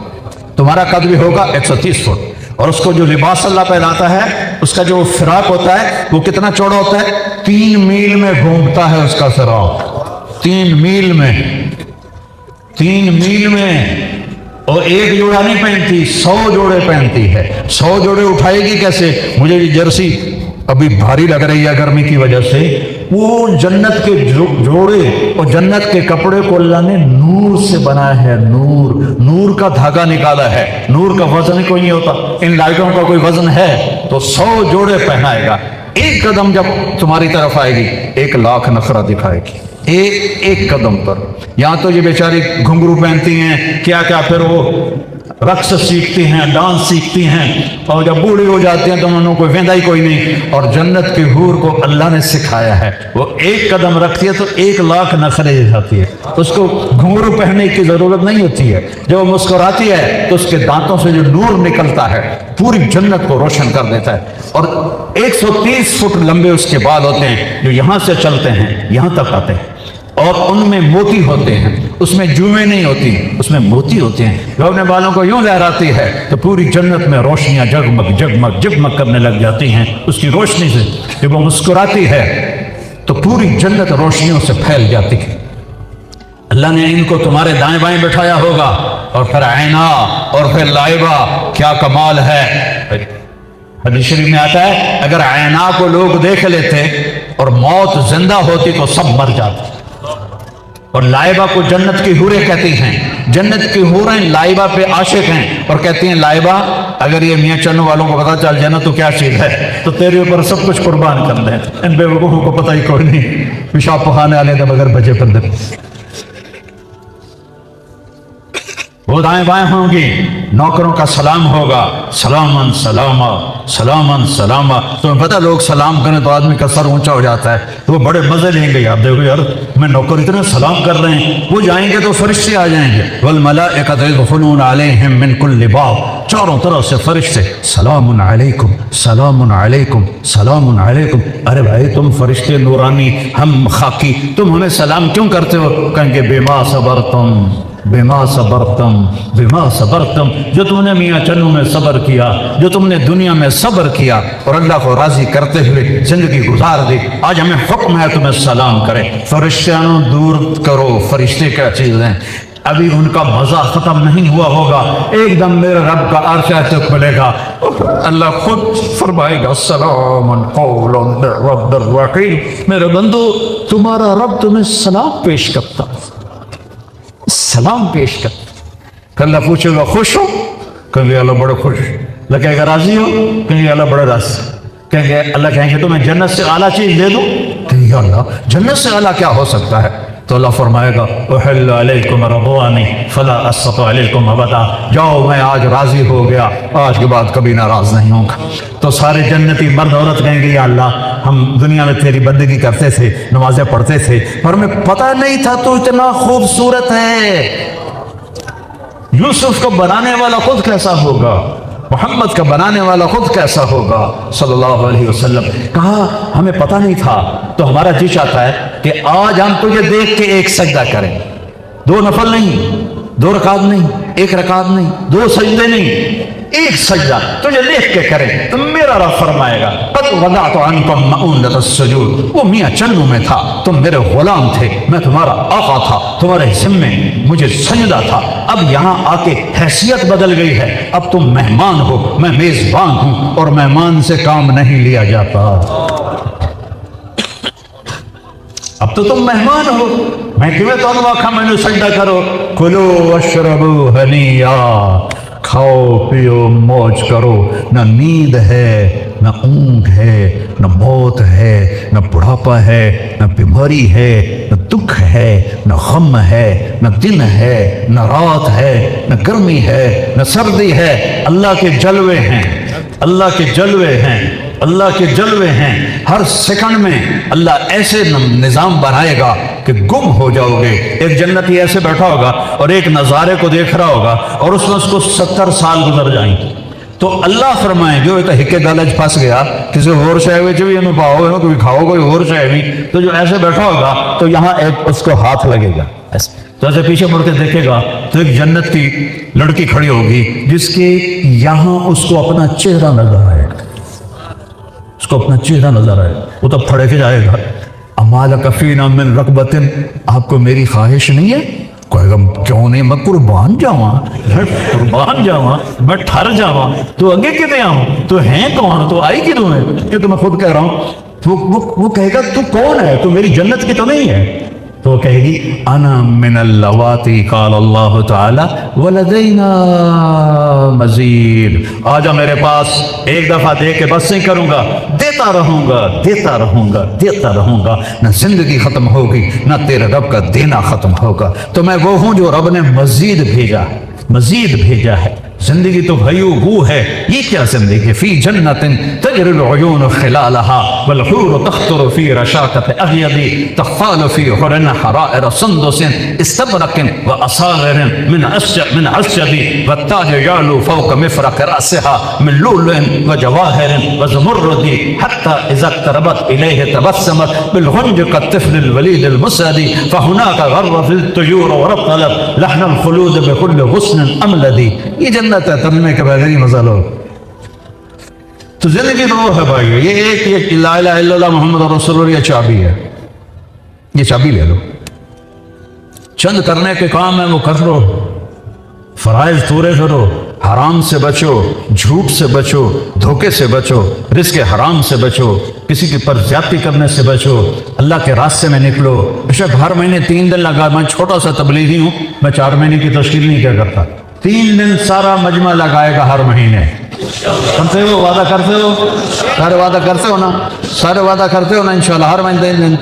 تمہارا قد بھی ہوگا 130 فٹ، اور اس کو جو لباس اللہ پہناتا ہے اس کا جو فراق ہوتا ہے وہ کتنا چوڑا ہوتا ہے؟ 3 میل میں گھومتا ہے اس کا فراق، 3 میل میں، 3 میل میں، اور ایک جوڑا نہیں پہنتی، 100 جوڑے پہنتی ہے۔ 100 جوڑے اٹھائے گی کیسے؟ مجھے یہ جرسی ابھی بھاری لگ رہی ہے گرمی کی وجہ سے۔ وہ جنت کے جوڑے اور جنت کے کپڑے کو اللہ نے نور سے بنایا ہے، نور کا دھاگا نکالا ہے، نور کا وزن کوئی نہیں ہوتا، ان لائٹوں کا کوئی وزن ہے تو 100 جوڑے پہنائے گا۔ ایک قدم جب تمہاری طرف آئے گی 1,00,000 نخرہ دکھائے گی، ایک قدم پر۔ یہاں تو یہ بیچاری گھنگرو پہنتی ہیں، کیا کیا، پھر وہ رقص سیکھتی ہیں، ڈانس سیکھتی ہیں، اور جب بوڑھی ہو جاتی ہیں تو انہوں کوئی ویندا ہی کوئی نہیں۔ اور جنت کی حور کو اللہ نے سکھایا ہے، وہ ایک قدم رکھتی ہے تو 1,00,000 نخرے جاتی ہے، اس کو گھنگرو پہننے کی ضرورت نہیں ہوتی ہے۔ جب وہ مسکراتی ہے تو اس کے دانتوں سے جو نور نکلتا ہے پوری جنت کو روشن کر دیتا ہے، اور 130 فٹ لمبے اس کے بال ہوتے ہیں جو یہاں سے چلتے ہیں یہاں تک آتے ہیں، اور ان میں موتی ہوتے ہیں، اس میں جوئیں نہیں ہوتی، اس میں موتی ہوتے ہیں۔ جو اپنے بالوں کو یوں لہراتی ہے تو پوری جنت میں روشنیاں جگمگ جگمگ جگمگ کرنے لگ جاتی ہیں اس کی روشنی سے۔ جب وہ مسکراتی ہے تو پوری جنت روشنیوں سے پھیل جاتی ہے۔ اللہ نے ان کو تمہارے دائیں بائیں بٹھایا ہوگا، اور پھر عینا اور پھر لائبہ، کیا کمال ہے۔ حدیث شریف میں آتا ہے اگر عینا کو لوگ دیکھ لیتے اور موت زندہ ہوتی تو سب مر جاتے، اور لائبہ کو جنت کی حوریں کہتی ہیں۔ جنت کی حوریں لائبہ پہ عاشق ہیں اور کہتی ہیں لائبہ اگر یہ میاں چنو والوں کو پتا چل جائے نا تو کیا چیز ہے، تو تیرے اوپر سب کچھ قربان کر دیں۔ ان بے وقوفوں کو پتہ ہی کوئی نہیں، پیشاب پخانے والے تھے مگر بچے پندے۔ وہ دائیں بائیں ہوں گی، نوکروں کا سلام ہوگا، سلامن سلاما سلامن سلاما۔ تمہیں پتہ لوگ سلام کریں تو آدمی کا سر اونچا ہو جاتا ہے، تو وہ بڑے مزے لیں گے، آپ دیکھو یار میں نوکر اتنے سلام کر رہے ہیں، وہ جائیں گے تو فرشتے آ جائیں گے، والملائکۃ یدخلون علیہم من کل باب، چاروں طرف سے فرشتے، سلام علیکم سلام علیکم سلام علیکم۔ ارے بھائی تم فرشتے نورانی، ہم خاکی، تم ہمیں سلام کیوں کرتے ہو؟ کہیں گے بما صبرتم بما صبرتم بما صبرتم، جو تم نے میاں چنو میں صبر کیا، جو تم نے دنیا میں صبر کیا اور اللہ کو راضی کرتے ہوئے زندگی گزار دی، آج ہمیں حکم ہے تمہیں سلام کرے۔ فرشتوں دور کرو، فرشتے کیا چیز ہیں، ابھی ان کا مزہ ختم نہیں ہوا ہوگا، ایک دم میرے رب کا عرش ایسے کھلے گا، اللہ خود فرمائے گا سلام قولا من رب الرحیم، میرے بندو تمہارا رب تمہیں سلام پیش کرتا، سلام پیش کر۔ اللہ پوچھے گا خوش ہو؟ کہیں گے اللہ بڑے خوش۔ اللہ کہے گا راضی ہو؟ کہیں گے اللہ بڑے راضی۔ کہیں گے اللہ کہیں گے تمہیں جنت سے اعلیٰ چیز دے دوں؟ کہیں گے اللہ جنت سے اعلیٰ کیا ہو سکتا ہے؟ تو اللہ فرمائے گا احل علیکم رضوانی فلا اسخط علیکم ابدا، جاؤ میں آج راضی ہو گیا، آج کے بعد کبھی ناراض نہیں ہوں گا۔ تو سارے جنتی مرد عورت کہیں گے یا اللہ ہم دنیا میں تیری بندگی کرتے تھے، نمازیں پڑھتے تھے، پر ہمیں پتہ نہیں تھا تو اتنا خوبصورت ہے۔ یوسف کو بنانے والا خود کیسا ہوگا، محمد کا بنانے والا خود کیسا ہوگا صلی اللہ علیہ وسلم۔ کہا ہمیں پتہ نہیں تھا، تو ہمارا جی چاہتا ہے کہ آج ہم تجھے دیکھ کے ایک سجدہ کریں، 2 نفل نہیں، 2 رکعت نہیں، 1 رکعت نہیں، 2 سجدے نہیں، ایک سجدہ تجھے دیکھ کے کرے تو میرا رب فرمائے گا قد وضعت عنکم مؤونۃ السجود، وہ میاں چنو میں تھا، تم میرے غلام تھے، میں تمہارا آقا تھا، تمہارے ذمے مجھے سجدہ تھا، اب یہاں آ کے حیثیت بدل گئی ہے، اب تم مہمان ہو، میں میزبان ہوں اور مہمان سے کام نہیں لیا جاتا، اب تو تم مہمان ہو، میں تمہیں تو انواقع میں نے سجدہ کرو، کلو واشربو ہنیا، کھاؤ پیو موج کرو، نہ نیند ہے نہ اونگ ہے نہ موت ہے نہ بڑھاپا ہے نہ بیماری ہے نہ دکھ ہے نہ غم ہے نہ دن ہے نہ رات ہے نہ گرمی ہے نہ سردی ہے، اللہ کے جلوے ہیں، اللہ کے جلوے ہیں، اللہ کے جلوے ہیں، ہر سیکنڈ میں اللہ ایسے نظام بنائے گا کہ گم ہو جاؤ گے، ایک جنتی ایسے بیٹھا ہوگا اور ایک نظارے کو دیکھ رہا ہوگا اور اس میں اس کو 70 سال گزر جائیں گے، تو اللہ فرمائیں جو ایک ہکے گالج پھنس گیا کسی اور شے وچ بھی انہوں پاؤ کوئی کھاؤ کوئی اور شے بھی، تو جو ایسے بیٹھا ہوگا تو یہاں ایک اس کو ہاتھ لگے گا تو ایسے پیچھے مڑ کے دیکھے گا تو ایک جنت کی لڑکی کھڑی ہوگی جس کے یہاں اس کو اپنا چہرہ نظر آئے گا، اس کو اپنا چہرہ نظر آئے، وہ تب پھڑے کے جائے گا امالک فینا من رغبۃ، آپ کو میری خواہش نہیں ہے؟ کہے گا کیوں نہیں، میں قربان جاواں، قربان جاواں، میں ٹھر جاواں، تو اگے کتے آؤں، تو ہیں کون، تو آئی کدوں ہے، یہ تو میں خود کہہ رہا ہوں، تو وہ کہے گا تو کون ہے، تو میری جنت کی تو نہیں ہے، تو وہ کہے گی انا من اللواتی قال اللہ تعالی ولدینا مزید، آجا میرے پاس، ایک دفعہ دے کے بس نہیں کروں گا، دیتا رہوں گا دیتا رہوں گا دیتا رہوں گا، نہ زندگی ختم ہوگی نہ تیرے رب کا دینا ختم ہوگا، تو میں وہ ہوں جو رب نے مزید بھیجا ہے، مزید بھیجا ہے، زندگی تو بھائیو وہ ہے، یہ کیا زندگی، فی جنت تجری العیون خلالها والحور تخطر فی رشاقۃ اغیض تخال فی حرن حرائر سندس استبرق واصاغر من عسجد والتاج یعلو فوق مفرق رأسها من لؤلؤ وجواهر وزمرد حتى اذا اقتربت الیہ تبسمت بالغنج كالطفل الولید المسعد فهناك غر في الطیور ورطلت لحن الخلود بكل غصن املدی، یہ جنت ہے، ترجمے کے بغیر ہی مزہ لو، تو زندگی تو وہ ہے بھائی، یہ ایک لا الہ الا اللہ محمد رسول اللہ، یہ چابی ہے، یہ چابی لے لو، چند کرنے کے کام ہے وہ کر لو، فرائض پورے کرو، حرام سے بچو، جھوٹ سے بچو، دھوکے سے بچو، رزق حرام سے بچو، کسی کے پر زیادتی کرنے سے بچو، اللہ کے راستے میں نکلو، بے شک ہر مہینے 3 دن لگا، میں چھوٹا سا تبلیغی ہوں، میں 4 مہینے کی تشکیل نہیں کیا کرتا، 3 دن سارا مجمع لگائے گا ہر مہینے، کرتے ہو وعدہ کرتے ہو، سارے وعدہ کرتے ہو نا، سارے وعدہ کرتے ہو نا انشاءاللہ ہر مہینے 3 دن